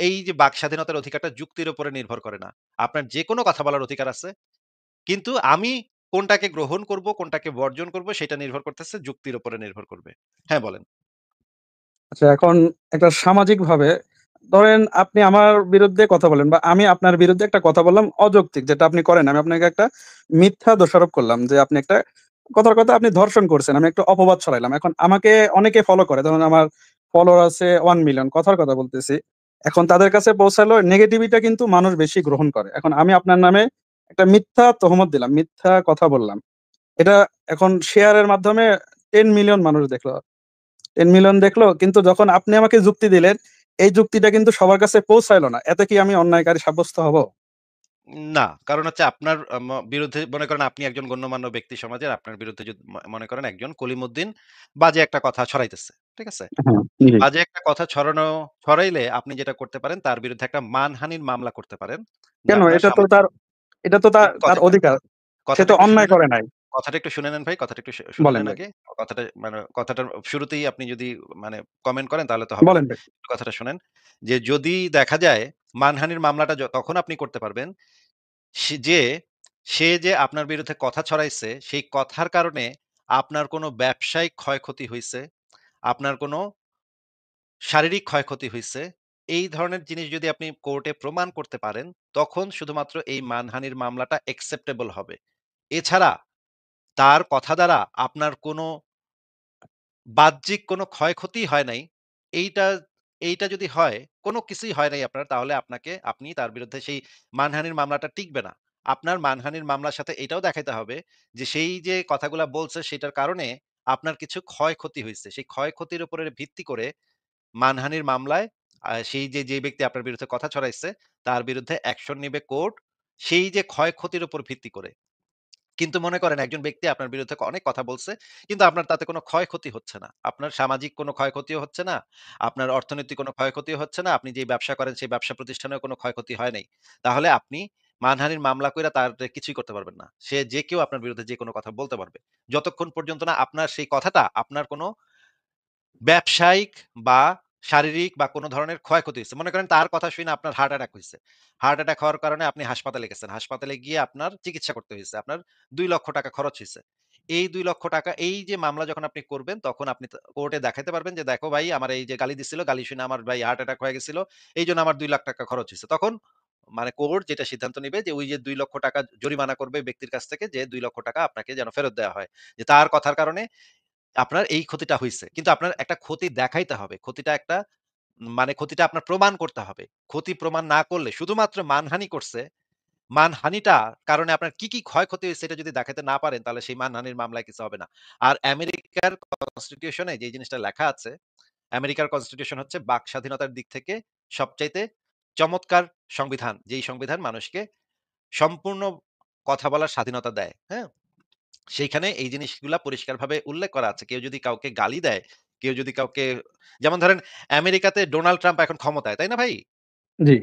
এই যে বাকস্বাধীনতার অধিকারটা যুক্তির উপরে নির্ভর করে না। আপনার যেকোনো কথা বলার অধিকার আছে। কিন্তু আমি কোনটাকে গ্রহণ করব, কোনটাকে বর্জন করব সেটা নির্ভর করতেছে যুক্তির উপরে নির্ভর করবে। হ্যাঁ, বলেন। আচ্ছা, এখন একটা সামাজিকভাবে ধরেন আপনি আমার বিরুদ্ধে কথা বলেন বা আমি আপনার বিরুদ্ধে একটা কথা বললাম অযৌক্তিক, যেটা আপনি করেন। আমি আপনাকে একটা মিথ্যা দোষারোপ করলাম যে আপনি একটা কথার কথা আপনি ধর্ষণ করছেন। আমি একটা অপবাদ ছড়াইলাম। এখন আমাকে অনেকে ফলো করে। ধরুন আমার ফলোয়ার আছে 1 মিলিয়ন, কথার কথা বলতেছি। এখন তাদের কাছে পৌঁছালো নেগেটিভিটা কিন্তু মানুষ বেশি গ্রহণ করে। এখন আমি আপনার নামে একটা মিথ্যা তহমত দিলাম, মিথ্যা কথা বললাম। এটা এখন শেয়ারের মাধ্যমে 10 মিলিয়ন মানুষ দেখলো। 10 মিলিয়ন দেখলো, কিন্তু যখন আপনি আমাকে যুক্তি দিলেন, এই যুক্তিটা কিন্তু সবার কাছে পৌঁছাইলো না। এতে কি আমি অন্যায়কারী সাব্যস্ত হব? না, কারণ হচ্ছে আপনার বিরুদ্ধে মনে করেন আপনি একজন গণ্যমান্য ব্যক্তি সমাজের, আপনার বিরুদ্ধে যদি মনে করেন একজন কলিমুদ্দিন বাজে একটা কথা ছড়াইতেছে। ঠিক আছে? হ্যাঁ, এই জি। বাজে একটা কথা ছড়াইলে আপনি যেটা করতে পারেন তার বিরুদ্ধে একটা মানহানির মামলা করতে পারেন। যে কেন? আপনার এটা তো তার এটা তো তার একটু তার কথাটা অধিকার। সে কথাটা তো একটু শুনে অন্যায় নেন। করে নাই। কথাটা একটু শুনে নেন ভাই। কথাটা একটু শুনে বলেন নেন ভাই, আগে। কথাটা মানে কথাটার শুরুতেই আপনি যদি মানে কমেন্ট করেন তাহলে তো হবে না। বলেন ভাই। একটু কথাটা শুনেন। যে যদি দেখা যায় মানহানির মামলাটা তখন আপনি করতে পারবেন সে যে সে যে আপনার বিরুদ্ধে কথা ছড়াইছে, সেই কথার কারণে আপনার কোনো ব্যবসায়িক ক্ষয়ক্ষতি হইছে, আপনার কোনো শারীরিক ক্ষয়ক্ষতি হইছে। এই ধরনের জিনিস যদি আপনি কোর্টে প্রমাণ করতে পারেন, তখন শুধুমাত্র এই মানহানির মামলাটা অ্যাকসেপ্টেবল হবে। এছাড়া তার কথা দ্বারা আপনার কোনো বাহ্যিক কোনো ক্ষয়ক্ষতিই হয় নাই। এইটা এইটা যদি হয়, কোনো কিছুই হয় নাই আপনার, তাহলে আপনি তার বিরুদ্ধে সেই মানহানির মামলাটা টিকবে না। আপনার মানহানির মামলার সাথে এটাও দেখাইতে হবে যে, সেই যে কথাগুলা বলছে সেটার কারণে আপনার কিছু ক্ষয়ক্ষতি হইছে। সেই ক্ষয়ক্ষতির উপরে ভিত্তি করে মানহানির মামলায় সেই যে ব্যক্তি আপনার বিরুদ্ধে কথা ছড়াইছে, তার বিরুদ্ধে অ্যাকশন নিবে কোর্ট, সেই যে ক্ষয়ক্ষতির উপর ভিত্তি করে। কিন্তু মনে করেন একজন ব্যক্তি আপনার বিরুদ্ধে অনেক কথা বলছে, কিন্তু আপনার তাতে কোনো ক্ষয়ক্ষতি হচ্ছে না। আপনার সামাজিক কোনো ক্ষয়ক্ষতিও হচ্ছে না, আপনার অর্থনৈতিক কোনো ক্ষয়ক্ষতিও হচ্ছে না, আপনি যেই ব্যবসা করেন সেই ব্যবসা প্রতিষ্ঠানেও কোনো ক্ষয়ক্ষতি হয় নাই। তাহলে আপনি মানহানির মামলা কইরা তার কিছুই করতে পারবেন না। সে যে কেউ আপনার বিরুদ্ধে যে কোনো কথা বলতে পারবে। যতক্ষণ পর্যন্ত না আপনার সেই কথাটা আপনার কোনো ব্যবসায়িক বা শারীরিক বা কোন ধরনের ক্ষয়ক্ষতি হইছে। মনে করেন তার কথা শুইনা আপনার হার্ট অ্যাটাক হইছে। হার্ট অ্যাটাক হওয়ার কারণে আপনি হাসপাতালে গেছেন। হাসপাতালে গিয়ে আপনার চিকিৎসা করতে হইছে। আপনার ৳২,০০,০০০ খরচ হইছে। এই ৳২,০০,০০০ এই যে মামলা যখন আপনি করবেন তখন আপনি কোর্টে দেখাইতে পারবেন যে, "দেখো ভাই আমার এই যে গালি দিছিল, গালি শুনে আমার ভাই হার্ট অ্যাটাক হয়ে গেছিল। এইজন্য আমার ৳২,০০,০০০ খরচ হইছে।" তখন মানে কোর্ট যেটা সিদ্ধান্ত নিবে যে ওই যে ৳২,০০,০০০ জরিমানা করবে ব্যক্তির কাছ থেকে যে ৳২,০০,০০০ আপনাকে যেন ফেরত দেওয়া হয়। যে তার কথার কারণে আপনার এই ক্ষতিটা হইছে। কিন্তু আপনার একটা ক্ষতি দেখাইতে হবে। ক্ষতিটা একটা মানে ক্ষতিটা আপনার প্রমাণ করতে হবে। ক্ষতি প্রমাণ না করলে শুধুমাত্র মানহানি করছে, মানহানিটা কারণে আপনার কি ক্ষয়ক্ষতি হইছে এটা যদি দেখাতে না পারেন তাহলে সেই মানহানির মামলায় কিছু হবে না। আর আমেরিকার কনস্টিটিউশন এ যে জিনিসটা লেখা আছে, আমেরিকার কনস্টিটিউশন হচ্ছে বাক স্বাধীনতার দিক থেকে সবচাইতে চমৎকার সংবিধান। যেই সংবিধান মানুষকে সম্পূর্ণ কথা বলার স্বাধীনতা দেয়। হ্যাঁ? সেইখানে এই জিনিসগুলা পরিষ্কারভাবে উল্লেখ করা আছে। কেউ যদি কাউকে গালি দেয়, কেউ যদি কাউকে যেমন ধরেন আমেরিকাতে ডোনাল্ড ট্রাম্প এখন ক্ষমতায়, তাই না ভাই? জি,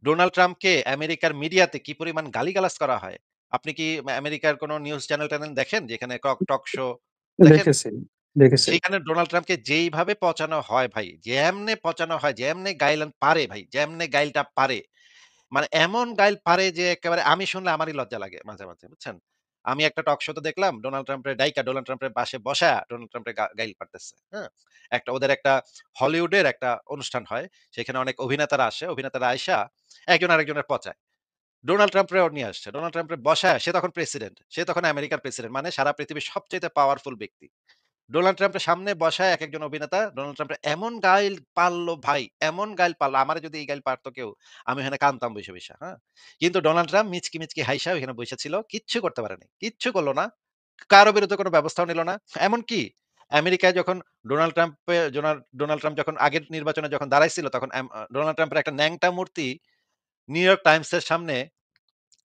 ডোনাল্ড ট্রাম্পকে আমেরিকার মিডিয়াতে কি পরিমাণ গালিগালাজ করা হয়? আপনি কি আমেরিকার কোন নিউজ চ্যানেল-ট্যানেল দেখেন যেখানে টক শো দেখেন? দেখেছি। দেখেছি। সেখানে ডোনাল্ড ট্রাম্পকে যেইভাবে পচানো হয় ভাই, যেমনে পচানো হয়, যেমনে গাইলান পারে ভাই, যেমনে গাইলটা পারে, মানে এমন গাইল পারে যে একেবারে আমি শুনলে আমারই লজ্জা লাগে মাঝে, মাঝে বুঝছেন? আমি একটা টক শোতে দেখলাম ডোনাল্ড ট্রাম্পের ডাইকা ডোনাল্ড ট্রাম্পের পাশে বসায়া ডোনাল্ড ট্রাম্পের গাইল পারতেছে। হ্যাঁ? ওদের একটা হলিউডের একটা অনুষ্ঠান হয়। সেখানে অনেক অভিনেতারা আসে। অভিনেতারা আইসা একজন আরেকজনের পচায়। ডোনাল্ড ট্রাম্পরেও নিয়ে আসছে। ডোনাল্ড ট্রাম্পরে বসায় সে তখন প্রেসিডেন্ট। সে তখন আমেরিকার প্রেসিডেন্ট। মানে সারা পৃথিবীর সবচাইতে পাওয়ারফুল ব্যক্তি। ডোনাল্ড ট্রাম্পের সামনে বসায় একেকজন অভিনেতা ডোনাল্ড ট্রাম্পের এমন গাইল পারল ভাই, এমন গাইল পারল। আমারে যদি এই গাইল পারত কেউ, আমি ওখানে কানতাম বইসা, বইসা। হ্যাঁ? কিন্তু ডোনাল্ড ট্রাম্প মিচকি, মিচকি হাইসা ওইখানে বইসা ছিল। কিচ্ছু করতে পারে নাই। কিচ্ছু করল না। কারো বিরুদ্ধে কোনো ব্যবস্থাও নিল না। এমনকি আমেরিকায় যখন ডোনাল্ড ট্রাম্প যখন আগের নির্বাচনে যখন দাঁড়াইছিল তখন ডোনাল্ড ট্রাম্পের একটা ন্যাংটা মূর্তি নিউ ইয়র্ক টাইমসের সামনে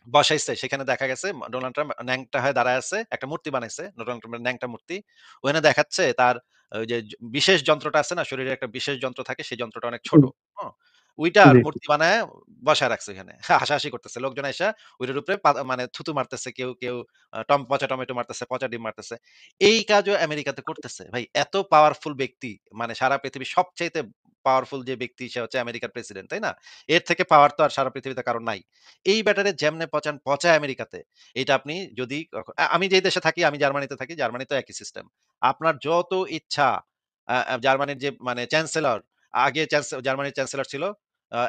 বসাইছে। সেখানে দেখা গেছে ডোনাল্ড ট্রাম্প ন্যাংটা হয়ে দাঁড়ায় আছে। একটা মূর্তি বানাইছে। ডোনাল্ড ট্রাম্পের ন্যাংটা মূর্তি। ওখানে দেখাচ্ছে তার ওই যে বিশেষ যন্ত্রটা আছে না? শরীরে একটা বিশেষ যন্ত্র থাকে, সেই যন্ত্রটা অনেক ছোট। হুম, হুম? ওইটার জি। মূর্তি বানায় বসায় রাখছে ওখানে। হাসাহাসি করতেছে। লোকজন আইসা ওইটার উপরে মানে থুতু মারতেছে। কেউ পচা টমেটো মারতেছে, পচা ডিম মারতেছে। এই কাজও আমেরিকাতে করতেছে। ভাই এত পাওয়ারফুল ব্যক্তি মানে সারা পৃথিবীর সবচাইতে পাওয়ারফুল যে ব্যক্তি সে হচ্ছে আমেরিকার প্রেসিডেন্ট, তাই না? এর থেকে পাওয়ার তো আর সারা পৃথিবীতে কারো নাই। এই ব্যাটারে যেমনে পচান, পচায় আমেরিকাতে। এটা আপনি যদি আমি যেই দেশে থাকি, আমি জার্মানিতে থাকি। জার্মানিতেও একই সিস্টেম। আপনার যত ইচ্ছা জার্মানির যে মানে চ্যান্সেলর, আগে জার্মানির চ্যান্সেলর ছিল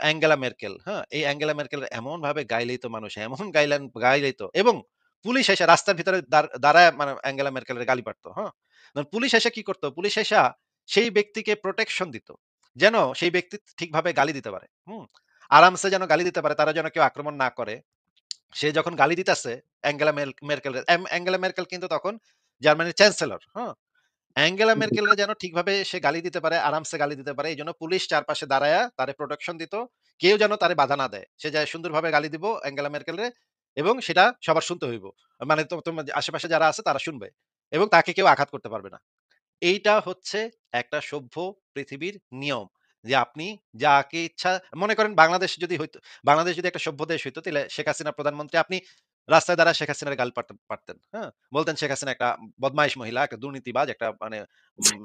অ্যাঙ্গেলা মেরকেল। হ্যাঁ? এই অ্যাঙ্গেলা মেরকেল এমনভাবে গাইলেইতো মানুষ, এমন গাইলেইতো এবং পুলিশ এসে রাস্তার ভিতরে দাঁড়ায় মানে অ্যাঙ্গেলা মেরকেলের গালি পারত। হ্যাঁ? পুলিশ এসে কি করত? পুলিশ এসা সেই ব্যক্তিকে প্রোটেকশন দিত। যেন সেই ব্যক্তি ঠিকভাবে গালি দিতে পারে। হুম? আরামসে যেন গালি দিতে পারে, তারা যেন কেউ আক্রমণ না করে। সে যখন গালি দিতেছে অ্যাঙ্গেলা মেরকেল কিন্তু তখন জার্মানির চ্যান্সেলর। হ্যাঁ? অ্যাঙ্গেলা জি। মেরকেলরে যেন ঠিকভাবে সে গালি দিতে পারে, আরামসে গালি দিতে পারে। এইজন্য পুলিশ চারপাশে দাঁড়ায়া তারে প্রোটেকশন দিত। কেউ যেন তারে বাধা না দেয়। সে যায় সুন্দরভাবে গালি দিব অ্যাঙ্গেলা মেরকেলরে এবং সেটা সবার শুনতে হইব। মানে তোমার আশেপাশে যারা আছে তারা শুনবে এবং তাকে কেউ আঘাত করতে পারবে না। এইটা হচ্ছে একটা সভ্য পৃথিবীর নিয়ম। যে আপনি যাকে ইচ্ছা মনে করেন বাংলাদেশ যদি একটা সভ্য দেশ হইতো তাইলে শেখ হাসিনা প্রধানমন্ত্রী আপনি রাস্তায় দাঁড়ায় শেখ হাসিনার গাল পারতেন। হ্যাঁ? বলতেন শেখ হাসিনা একটা বদমাইশ মহিলা, একটা দুর্নীতিবাজ, একটা মানে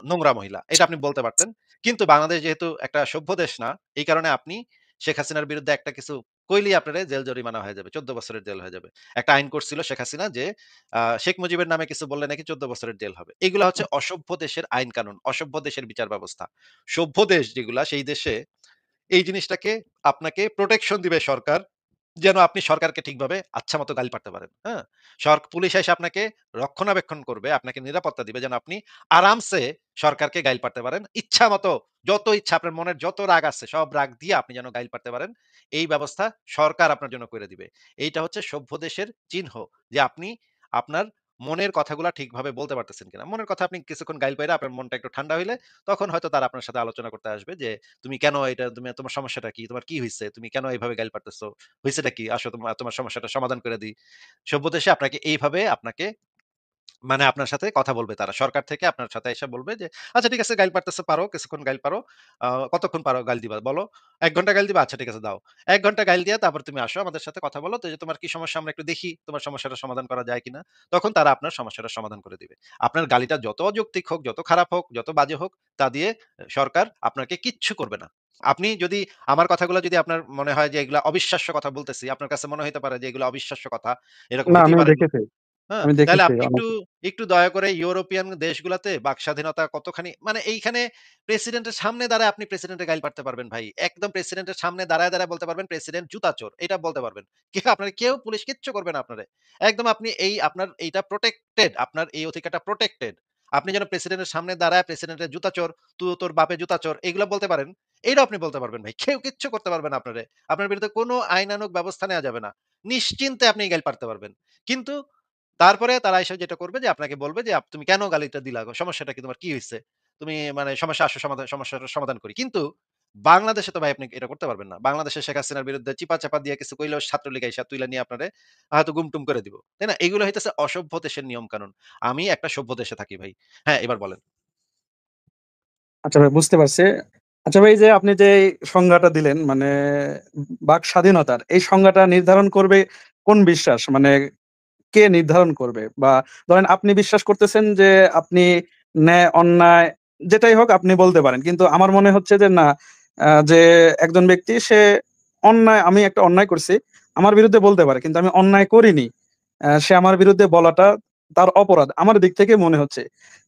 নোংরা মহিলা। এটা আপনি বলতে পারতেন। কিন্তু বাংলাদেশ যেহেতু একটা সভ্য দেশ না, এই কারণে আপনি শেখ হাসিনার বিরুদ্ধে একটা কিছু কইলেই আপনারে জেল জরিমানা হয়ে যাবে। ১৪ বছরের জেল হয়ে যাবে। একটা আইন করছিল শেখ হাসিনা যে শেখ মুজিবের নামে কিছু বললে নাকি ১৪ বছরের জেল হবে। এগুলা হচ্ছে অসভ্য দেশের আইন কানুন, অসভ্য দেশের বিচার ব্যবস্থা। সভ্য দেশ যেগুলা সেই দেশে এই জিনিসটাকে আপনাকে প্রোটেকশন দিবে সরকার। যেন আপনি সরকারকে ঠিকভাবে আচ্ছামত গালি পারতে পারেন। হ্যাঁ? পুলিশ এসে আপনাকে রক্ষণাবেক্ষণ করবে, আপনাকে নিরাপত্তা দিবে যেন আপনি আরামসে সরকারকে গাইল পারতে পারেন। ইচ্ছামত যত ইচ্ছা আপনার মনের যত রাগ আছে সব রাগ দিয়ে আপনি যেন গাইল পারতে পারেন। এই ব্যবস্থা সরকার আপনার জন্য করে দিবে। এইটা হচ্ছে সভ্য দেশের চিহ্ন যে আপনি আপনার মনের কথাগুলা ঠিকভাবে বলতে পারতেছেন কিনা। মনের কথা আপনি কিছুক্ষণ গাইল পাইরা আপনার মনটা একটু ঠান্ডা হইলে তখন হয়তো তারা আপনার সাথে আলোচনা করতে আসবে যে, "তুমি কেন এটা তোমার সমস্যাটা কি? তোমার কি হইছে? তুমি কেন এভাবে গাইল পারতেছো? হইছেটা কি? আসো তোমার সমস্যাটা সমাধান করে দিই।" সভ্য দেশে আপনাকে এইভাবে মানে আপনার সাথে কথা বলবে তারা। সরকার থেকে আপনার সাথে এসে বলবে যে, "আচ্ছা ঠিক আছে গাইল পারতেছো পারো, কিছুক্ষণ গাইল পারো। কতক্ষণ পারো গাইল দিবা বলো? ১ ঘন্টা গাইল দিবা? আচ্ছা ঠিক আছে দাও। ১ ঘন্টা গাইল দিয়া তারপর তুমি আসো আমাদের সাথে কথা বলো। তো এই যে তোমার কি সমস্যা আমরা একটু দেখি তোমার সমস্যাটা সমাধান করা যায় কিনা?" তখন তারা আপনার সমস্যাটা সমাধান করে দিবে। আপনার গালিটা যত অযৌক্তিক হোক, যত খারাপ হোক, যত বাজে হোক, তা দিয়ে সরকার আপনাকে কিচ্ছু করবে না। আপনি যদি আমার কথাগুলো যদি আপনার মনে হয় যে এগুলা অবিশ্বাস্য কথা বলতেছি, আপনার কাছে মনে হইতে পারে যে এগুলো অবিশ্বাস্য কথা, এরকম না হইতেই আমিও পারে না। দেখেছি। হ্যাঁ? আমি তাহলে দেখেছি আপনি অনেক। একটু দয়া করে ইউরোপিয়ান দেশগুলাতে বাকস্বাধীনতা কতখানি মানে এইখানে প্রেসিডেন্টের সামনে দাঁড়ায় আপনি প্রেসিডেন্টের গাইল পারতে পারবেন ভাই। একদম প্রেসিডেন্টের সামনে দাঁড়ায় বলতে পারবেন প্রেসিডেন্ট জুতা চোর। এটা বলতে পারবেন। কেউ পুলিশ কিচ্ছু করবে না আপনারে। একদম আপনি আপনার এইটা প্রটেক্টেড। আপনার এই অধিকারটা প্রটেক্টেড। আপনি যেন প্রেসিডেন্টের সামনে দাঁড়ায় প্রেসিডেন্টের জুতা চোর, তুই তোর বাপের জুতা চোর এগুলা বলতে পারেন। এইটাও আপনি বলতে পারবেন ভাই। কেউ কিচ্ছু করতে পারবে না আপনারে। আপনার বিরুদ্ধে কোনো আইনানুগ ব্যবস্থা নেওয়া যাবে না। নিশ্চিন্তে আপনি গাইল পারতে পারবেন। কিন্তু তারপরে তারা এসে যেটা করবে যে আপনাকে বলবে যে, তুমি কেন গালিটা দিলা? সমস্যাটা কি? তোমার কি হইছে? তুমি মানে সমস্যাটার সমাধান করি।" কিন্তু বাংলাদেশে তো ভাই আপনি এটা করতে পারবেন না। বাংলাদেশে শেখ হাসিনার বিরুদ্ধে চিপা-চাপা দিয়ে কিছু কইলেও ছাত্রলীগ আইসা তুইলা নিয়ে আপনারে হয়তো গুমটুম করে দিবে। তাই না? এগুলো হইতেছে অসভ্য দেশের নিয়ম-কানুন। আমি একটা সভ্য দেশে থাকি ভাই। হ্যাঁ, এবার বলেন। আচ্ছা ভাই বুঝতে পারছি। আচ্ছা ভাই এই যে আপনি যে এই সংজ্ঞাটা দিলেন মানে বাক স্বাধীনতার এই সংজ্ঞাটা নির্ধারণ করবে কোন বিশ্বাস? মানে কে নির্ধারণ করবে? বা ধরেন আপনি বিশ্বাস করতেছেন যে আপনি ন্যায় অন্যায় যেটাই হোক আপনি বলতে পারেন। কিন্তু আমার মনে হচ্ছে যে না, যে একজন ব্যক্তি সে আমি একটা অন্যায় করছি, আমার বিরুদ্ধে বলতে পারে। কিন্তু আমি অন্যায় করিনি। সে আমার বিরুদ্ধে বলাটা তার অপরাধ। আমার দিক থেকে মনে হচ্ছে।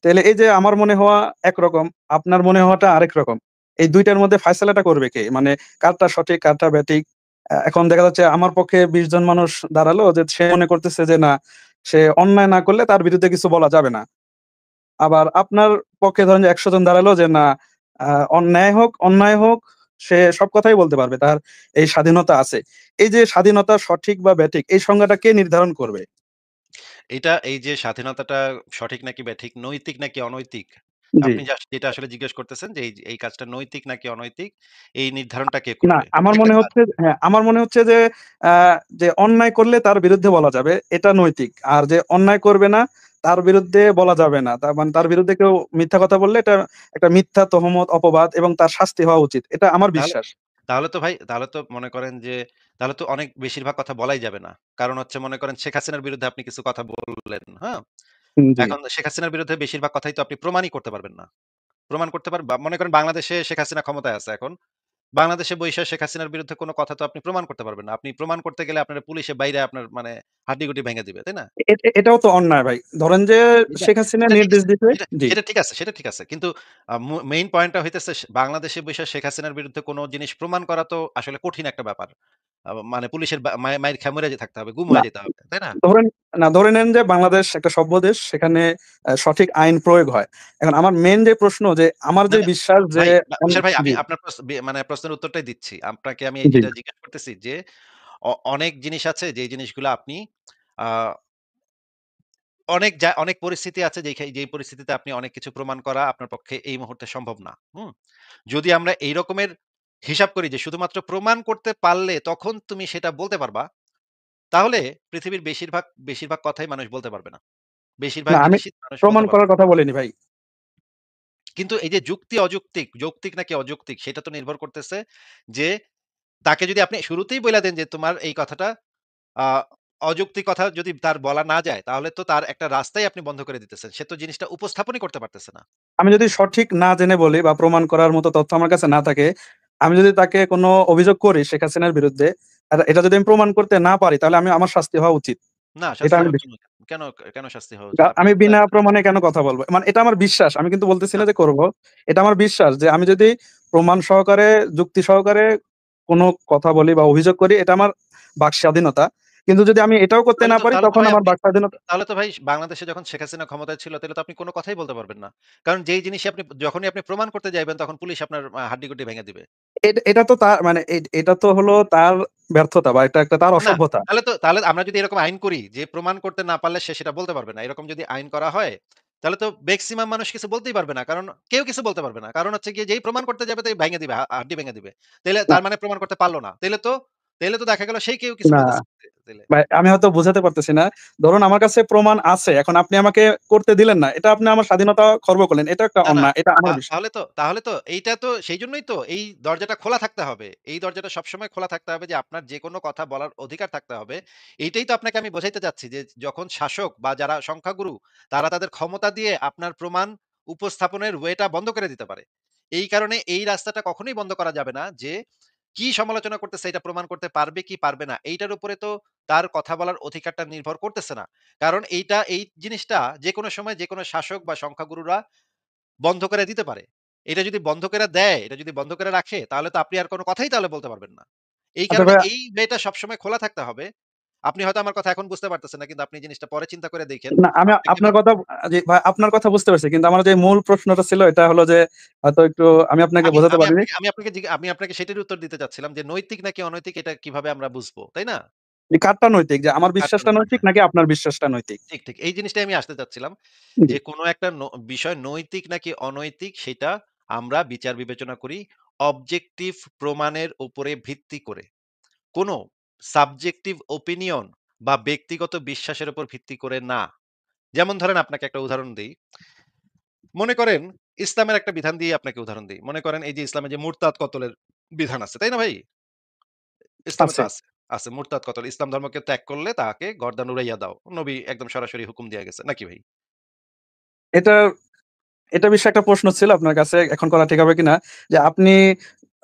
তাইলে এই যে আমার মনে হওয়া একরকম, আপনার মনে হওয়াটা আরেক রকম। এই ২ টার মধ্যে ফায়সালাটা করবে কে? মানে কারটা সঠিক, কারটা ব্যাঠিক? এখন দেখা যাচ্ছে আমার পক্ষে ২০ জন মানুষ দাঁড়ালো যে সে মনে করতেছে যে না, সে অন্যায় না করলে তার বিরুদ্ধে কিছু বলা যাবে না। আবার আপনার পক্ষে ধরেন যে ১০০ জন দাঁড়ালো যে না, আ অন্যায় হোক, অন্যায় হোক, সে সব কথাই বলতে পারবে। তার এই স্বাধীনতা আছে। এই যে স্বাধীনতা সঠিক বা ব্যাঠিক এই সংজ্ঞাটা কে নির্ধারণ করবে? এই যে স্বাধীনতাটা সঠিক নাকি ব্যাঠিক, নৈতিক নাকি অনৈতিক, জি। আপনি যেটা আসলে জিজ্ঞেস করতেছেন যে এই কাজটা নৈতিক নাকি অনৈতিক, এই নির্ধারণটা কে না, করবে? আমার একটা মনে কাজ হচ্ছে হ্যাঁ, আমার মনে হচ্ছে আ যে অন্যায় করলে তার বিরুদ্ধে বলা যাবে, এটা নৈতিক। আর যে অন্যায় করবে না, তার বিরুদ্ধে বলা যাবে না। তার মানে তার বিরুদ্ধে কেউ মিথ্যা কথা বললে এটা একটা মিথ্যা তহমত, অপবাদ এবং তার শাস্তি হওয়া উচিত। এটা আমার তাহলে বিশ্বাস। তাহলে তো ভাই তাহলে তো মনে করেন যে তাহলে তো অনেক বেশিরভাগ কথা বলাই যাবে না। কারণ হচ্ছে মনে করেন শেখ হাসিনার বিরুদ্ধে আপনি কিছু কথা বললেন, হ্যাঁ? জি। এখন শেখ হাসিনার বিরুদ্ধে বেশিরভাগ কথাই তো আপনি প্রমাণই করতে পারবেন না। প্রমাণ করতে বা মনে করেন বাংলাদেশে শেখ হাসিনা ক্ষমতায় আছে এখন। বাংলাদেশে বইসা শেখ হাসিনার বিরুদ্ধে কোন কথা তো আপনি প্রমাণ করতে পারবেন না। আপনি প্রমাণ করতে গেলে আপনার পুলিশে বাইরে আপনার মানে হাড্ডি-গুড্ডি ভেঙে দিবে, তাই না? এটাও তো অন্যায় ভাই। ধরেন যে এটা শেখ হাসিনা সেটা ঠিক নির্দেশ আছে। দিছে। সেটা জি, সেটা ঠিক আছে, সেটা ঠিক আছে। কিন্তু মেইন পয়েন্টটা হইতেছে বাংলাদেশে বইসা শেখ হাসিনার বিরুদ্ধে কোন জিনিস প্রমাণ করা তো আসলে কঠিন একটা ব্যাপার। মানে পুলিশের মাইর খেয়ে মইরা থাকতে হবে, গুম না হয়ে যেতে হবে, তাই না? ধরেন ধরে নেন যে বাংলাদেশ একটা সভ্য দেশ, সেখানে সঠিক আইন প্রয়োগ হয়। এখন আমার মেইন যে প্রশ্ন যে আমার না, যে না বিশ্বাস যে ভাই, তুষার ভাই আমি জি, আপনার মানে প্রশ্নের উত্তরটাই দিচ্ছি। আপনাকে আমি এই জি। যেটা জিজ্ঞেস করতেছি যে অনেক জিনিস আছে যেই জিনিসগুলো আপনি আ অনেক পরিস্থিতি আছে যেই পরিস্থিতিতে আপনি অনেক কিছু প্রমাণ করা আপনার পক্ষে এই মুহূর্তে সম্ভব না। হুম? যদি আমরা এই রকমের হিসাব করি যে শুধুমাত্র প্রমাণ করতে পারলে তখন তুমি সেটা বলতে পারবা, তাহলে পৃথিবীর বেশিরভাগ কথাই মানুষ বলতে পারবে না। বেশিরভাগ না আমি জিনিসই মানুষ প্রমাণ বলতে পারবে করার না। কথা বলিনি ভাই। কিন্তু এই যে যৌক্তিক নাকি অযৌক্তিক সেটা তো নির্ভর করতেছে যে তাকে যদি আপনি শুরুতেই বইলা দেন যে তোমার এই কথাটা আ অযৌক্তিক কথা যদি তার বলা না যায় তাহলে তো তার একটা রাস্তাই আপনি বন্ধ করে দিতেছেন। সে তো জিনিসটা উপস্থাপনই করতে পারতেছে না। আমি যদি সঠিক না জেনে বলি বা প্রমাণ করার মতো তথ্য আমার কাছে না থাকে, আমি যদি তাকে কোনো অভিযোগ করি শেখ হাসিনার বিরুদ্ধে, আর এটা যদি আমি প্রমাণ করতে না পারি তাহলে আমার শাস্তি হওয়া উচিত। না এটা শাস্তি আমি হওয়ার বিশ জন্য কেন কেন শাস্তি হওয়া উচিত? আপনি আমি তো বিনা প্রমাণে কেন কথা বলব? মানে এটা আমার বিশ্বাস। আমি কিন্তু বলতেছি না, না যে করব। এটা আমার বিশ্বাস যে আমি যদি প্রমাণ সহকারে, যুক্তি সহকারে কোনো কথা বলি বা অভিযোগ করি, এটা আমার বাক স্বাধীনতা। কিন্তু যদি আমি এটাও করতে না পারি তাহলে তো তখন ভাই আমার আপনি বাক স্বাধীনতা তাহলে তো ভাই বাংলাদেশে যখন শেখ হাসিনা ক্ষমতায় ছিল তাহলে তো আপনি কোন কথাই বলতে পারবেন না। কারণ যেই জিনিসই যখনই আপনি প্রমাণ করতে যাইবেন তখন পুলিশ আপনার হাড্ডি-গুড্ডি ভেঙে দিবে। এটা তো তার মানে এটা তো হলো তার ব্যর্থতা বা এটা একটা তার না, অসভ্যতা। তাহলে আমরা যদি এরকম আইন করি যে প্রমাণ করতে না পারলে সে সেটা বলতে পারবে না। এরকম যদি আইন করা হয়, তাহলে তো মেক্সিমাম মানুষ কিছু বলতেই পারবে না। কারণ কেউ কিছু বলতে পারবে না। কারণ হচ্ছে গিয়ে যেই প্রমাণ করতে যাবে তাই ভেঙে দিবে, হাড্ডি ভেঙে দিবে। তাইলে না, তার মানে প্রমাণ করতে পারল না। তাইলে তো দেখা গেল সেই কেউ কিছু না। বলতেছে তাইলে। ভাই আমি হয়তো বোঝাতে পারতেছি না। ধরুন আমার কাছে প্রমাণ আছে। এখন আপনি আমাকে করতে দিলেন না। এটা আপনি আমার স্বাধীনতা খর্ব করলেন। এটা একটা না, অন্যায়। এটা আমার বিষয়। তাহলে তো এইটা তো সেইজন্যই তো এই দরজাটা খোলা থাকতে হবে। এই দরজাটা সবসময় খোলা থাকতে হবে যে আপনার যেকোনো কথা বলার অধিকার থাকতে হবে। এইটাই তো আপনাকে আমি বোঝাইতে চাচ্ছি যে যখন শাসক বা যারা সংখ্যাগুরু তারা তাদের ক্ষমতা দিয়ে আপনার প্রমাণ উপস্থাপনের ওয়েটা বন্ধ করে দিতে পারে। এই কারণে এই রাস্তাটা কখনোই বন্ধ করা যাবে না যে কি সমালোচনা করতেছে এটা প্রমাণ করতে পারবে কি পারবে না। এইটার উপরে তো তার কথা বলার অধিকারটা নির্ভর করতেছে না। কারণ এই জিনিসটা যেকোনো সময় যেকোনো শাসক বা সংখ্যাগুরুরা বন্ধ করে দিতে পারে। এটা যদি বন্ধ করে রাখে তাহলে তো আপনি আর কোন কথাই তাহলে বলতে পারবেন না। এই আচ্ছা কারণে ভাই, এই ওয়েটা সবসময় খোলা থাকতে হবে। আপনি হয়তো আমার কথা এখন বুঝতে পারতেছেন না কিন্তু আপনি জিনিসটা পরে চিন্তা করে দেখেন। না আমি আপনাকে আমি আপনার কথা জি ভাই আপনার কথা বুঝতে পারছি। কিন্তু আমার যে মূল প্রশ্নটা ছিল এটা হলো যে হয়তো একটু আমি আপনাকে আমি বোঝাতে আমি পারিনি। আপনাকে আমি আপনাকে সেটারই উত্তর দিতে চাচ্ছিলাম যে নৈতিক নাকি অনৈতিক এটা কিভাবে আমরা বুঝবো, তাই না? যে কারটা নৈতিক, যে আমার কারটা বিশ্বাসটা নৈতিক, নৈতিক হ্যাঁ। নাকি আপনার বিশ্বাসটা নৈতিক? ঠিক। এই জিনিসটাই আমি আসতে চাচ্ছিলাম। জি। যে কোন একটা বিষয় নৈতিক নাকি অনৈতিক সেটা আমরা বিচার বিবেচনা করি অবজেক্টিভ প্রমাণের উপরে ভিত্তি করে। কোনো সাবজেক্টিভ ওপিনিয়ন বা ব্যক্তিগত বিশ্বাসের উপর ভিত্তি করে না। যেমন ধরেন আপনাকে একটা উদাহরণ দেই। মনে করেন ইসলামের একটা বিধান দিয়ে আপনাকে উদাহরণ দেই। মনে করেন এই যে ইসলামে যে মুরতাদ কতলের বিধান আছে, তাই না ভাই? ইসলামে তো আছে। আছে মুরতাদ কতল। ইসলাম ধর্মকে ত্যাগ করলে তাকে গর্দান উড়াইয়া দাও। নবী একদম সরাসরি হুকুম দিয়া গেছে। নাকি ভাই? এটা এটা বিষয়ে একটা প্রশ্ন ছিল আপনার কাছে, এখন করা ঠিক হবে কিনা? যে আপনি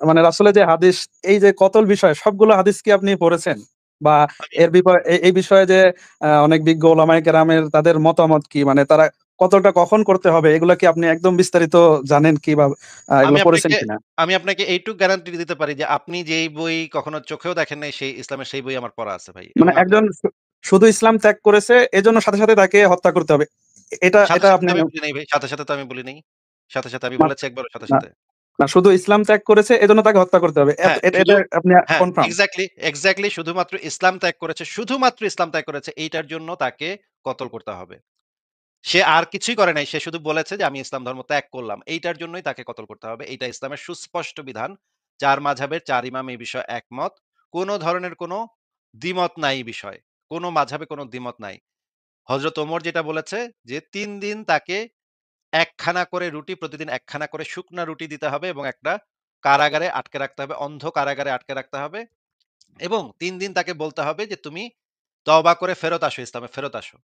মানে রাসূলের যে হাদিস, এই যে কতল বিষয় সবগুলো হাদিস কি আপনি পড়েছেন? বা আমি এই বিষয়ে যে অনেক বিজ্ঞ ওলামায়ে কেরামের তাদের মতামত কি? মানে তারা কতলটা কখন করতে হবে এগুলা কি আপনি একদম বিস্তারিত জানেন কি, বা আমি এগুলো পড়েছেন আপনাকে কিনা? আমি আপনাকে এইটুক গ্যারান্টি দিতে পারি যে আপনি যেই বই কখনো চোখেও দেখেন নাই সেই ইসলামের সেই বই আমার পড়া আছে ভাই। এবং মানে আপনার একজন শুধু ইসলাম ত্যাগ করেছে এজন্য সাথে, সাথে তাকে হত্যা করতে হবে। এটা সাথে, এটা সাথে আপনি তো আমি বলি নাই ভাই। সাথে, সাথে তো আমি বলি নাই। সাথে, সাথে আমি না, বলেছি একবারও সাথে, না, সাথে। না, শুধু ইসলাম ত্যাগ করেছে এজন্য তাকে হত্যা করতে হবে। হ্যাঁ, এটা শুধু এটা আপনি হ্যাঁ, কনফার্ম? এক্সাক্টলি শুধুমাত্র ইসলাম ত্যাগ করেছে। শুধুমাত্র ইসলাম ত্যাগ করেছে এইটার জন্য তাকে কতল করতে হবে। সে আর কিছুই করে নাই। সে শুধু বলেছে যে আমি ইসলাম ধর্ম ত্যাগ করলাম। এইটার জন্যই তাকে কতল করতে হবে। এইটা ইসলামের সুস্পষ্ট বিধান। ৪ মাযহাবের ৪ ইমাম এই বিষয়ে একমত। কোন ধরনের কোন দ্বিমত নাই এই বিষয়ে। কোন মাযহাবে কোন দ্বিমত নাই। হযরত ওমর যেটা বলেছে যে ৩ দিন তাকে একখানা করে রুটি, প্রতিদিন একখানা করে শুকনা রুটি দিতে হবে এবং একটা কারাগারে আটকে রাখতে হবে। অন্ধ কারাগারে আটকে রাখতে হবে এবং ৩ দিন তাকে বলতে হবে যে তুমি তওবা করে ফেরত আসো, ইসলামে ফেরত আসো।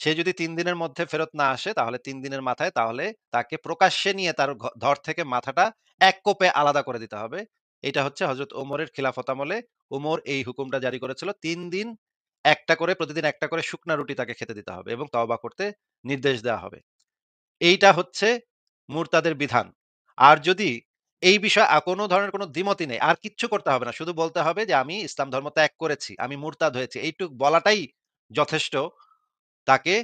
সে যদি ৩ দিনের মধ্যে ফেরত না আসে তাহলে ৩ দিনের মাথায় তাহলে তাকে প্রকাশ্যে নিয়ে তার ধড় থেকে মাথাটা এক কোপে আলাদা করে দিতে হবে। এটা হচ্ছে হযরত ওমরের খিলাফত আমলে ওমর এই হুকুমটা জারি করেছিল। ৩ দিন একটা করে প্রতিদিন একটা করে শুকনা রুটি তাকে খেতে দিতে হবে এবং তওবা করতে নির্দেশ দেওয়া হবে। এইটা হচ্ছে মুরতাদের বিধান। আর যদি এই বিষয়ে কোনো ধরনের কোনো দ্বিমতই নেই, আর কিচ্ছু করতে হবে না। শুধু বলতে হবে যে আমি ইসলাম ধর্ম ত্যাগ করেছি। আমি মুরতাদ হয়েছি। এইটুক বলাটাই যথেষ্ট তাকে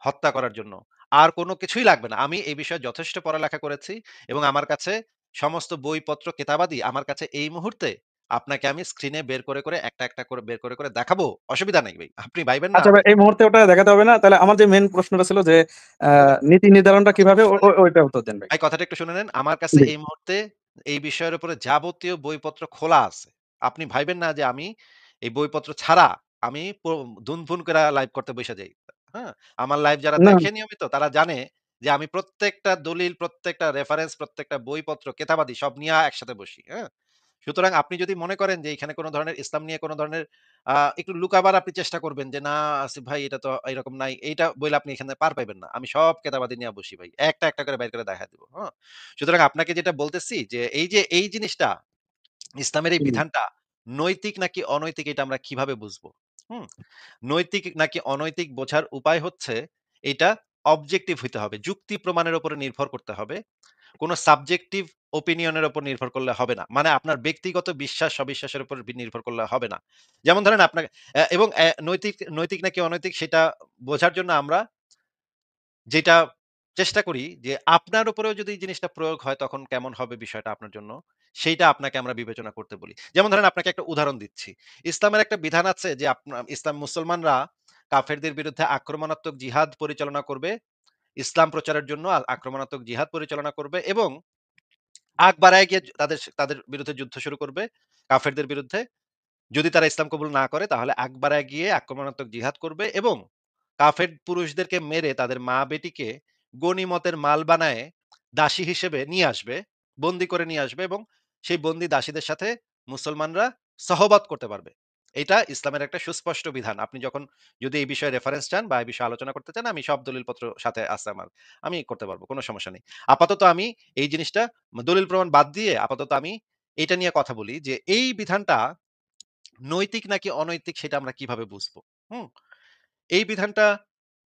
হত্যা করার জন্য। আর কোন কিছুই লাগবে না। আমি এই বিষয়ে যথেষ্ট পড়ালেখা করেছি এবং আমার কাছে সমস্ত বইপত্র কেতাবাদি আমার কাছে এই মুহূর্তে আপনাকে আমি স্ক্রিনে বের করে, একটা, একটা করে বের করে, দেখাবো। অসুবিধা নাই ভাই। আপনি ভাইবেন না। আচ্ছা ভাই, এই মুহূর্তে ওটা দেখাতে হবে না। তাহলে আমার যে মেইন প্রশ্নটা ছিল যে আ ওকে। নীতি নির্ধারণটা কথাটা কিভাবে, একটু শুনে নেন। ওইটার উত্তর দেন ভাই। ভাই কথাটা একটু শুনে নেন। আমার কাছে জি। এই মুহূর্তে এই বিষয়ের উপরে যাবতীয় বইপত্র খোলা আছে। আপনি ভাইবেন না যে আমি এই বইপত্র ছাড়া আমি দুনফুন কইরা লাইভ করতে বইসা যাই। হ্যাঁ? আমার লাইভ যারা না, দেখে নিয়মিত তারা জানে যে আমি প্রত্যেকটা দলিল, প্রত্যেকটা রেফারেন্স, প্রত্যেকটা বইপত্র, কেতাবাদি সব নিয়া একসাথে বসি। হ্যাঁ? সুতরাং আপনি যদি মনে করেন যে এখানে কোন ধরনের ইসলাম নিয়ে কোন ধরনের একটু লুকাবার আপনি চেষ্টা করবেন যে, "না আসিফ ভাই এটা তো এরকম নাই।" এইটা বইলে আপনি এখানে পার পাইবেন না। আমি সব কেতাবাদি নিয়ে বসি ভাই। একটা, একটা করে বাইর করে দেখায় দিব। হ্যাঁ? সুতরাং আপনাকে যেটা বলতেছি যে এই জিনিসটা ইসলামের এই হুম। বিধানটা নৈতিক নাকি অনৈতিক এটা আমরা কিভাবে বুঝবো? হুম? নৈতিক নাকি অনৈতিক বোঝার উপায় হচ্ছে এটা অবজেক্টিভ হইতে হবে। যুক্তি প্রমাণের উপরে নির্ভর করতে হবে। কোন সাবজেক্টিভ ওপিনিয়ন এর উপর নির্ভর করলে হবে না। মানে আপনার ব্যক্তিগত বিশ্বাস-অবিশ্বাসের উপর নির্ভর করলে হবে না। যেমন ধরেন আপনাকে এবং নৈতিক নাকি অনৈতিক সেটা বোঝার জন্য আমরা যেটা চেষ্টা করি যে আপনার উপরেও যদি এই জিনিসটা প্রয়োগ হয় তখন কেমন হবে বিষয়টা আপনার জন্য, সেইটা আপনাকে আমরা বিবেচনা করতে বলি। যেমন ধরেন আপনাকে একটা উদাহরণ দিচ্ছি। ইসলামের একটা বিধান আছে যে মুসলমানরা কাফেরদের বিরুদ্ধে আক্রমণাত্মক জিহাদ পরিচালনা করবে। ইসলাম প্রচারের জন্য আক্রমণাত্মক জিহাদ পরিচালনা করবে এবং আগ বাড়ায় গিয়ে তাদের বিরুদ্ধে যুদ্ধ শুরু করবে কাফেরদের বিরুদ্ধে। যদি তারা ইসলাম কবুল না করে তাহলে আগ বাড়ায় গিয়ে আক্রমণাত্মক জিহাদ করবে এবং কাফের পুরুষদেরকে মেরে তাদের মা-বেটিকে গনিমতের মাল বানায়ে দাসী হিসেবে নিয়ে আসবে, বন্দী করে নিয়ে আসবে এবং সেই বন্দী দাসীদের সাথে মুসলমানরা সহবত করতে পারবে। এটা ইসলামের একটা সুস্পষ্ট বিধান। আপনি যখন যদি এই বিষয়ে রেফারেন্স চান বা এই বিষয়ে আলোচনা করতে চান, আমি সব দলিলপত্র সাথে আছে আমার। আমি করতে পারব। কোন সমস্যা নেই। আপাতত আমি এই জিনিসটা দলিল প্রমাণ বাদ দিয়ে আপাতত আমি এটা নিয়ে কথা বলি যে এই বিধানটা নৈতিক নাকি অনৈতিক সেটা আমরা কিভাবে বুঝবো? হুম? এই বিধানটা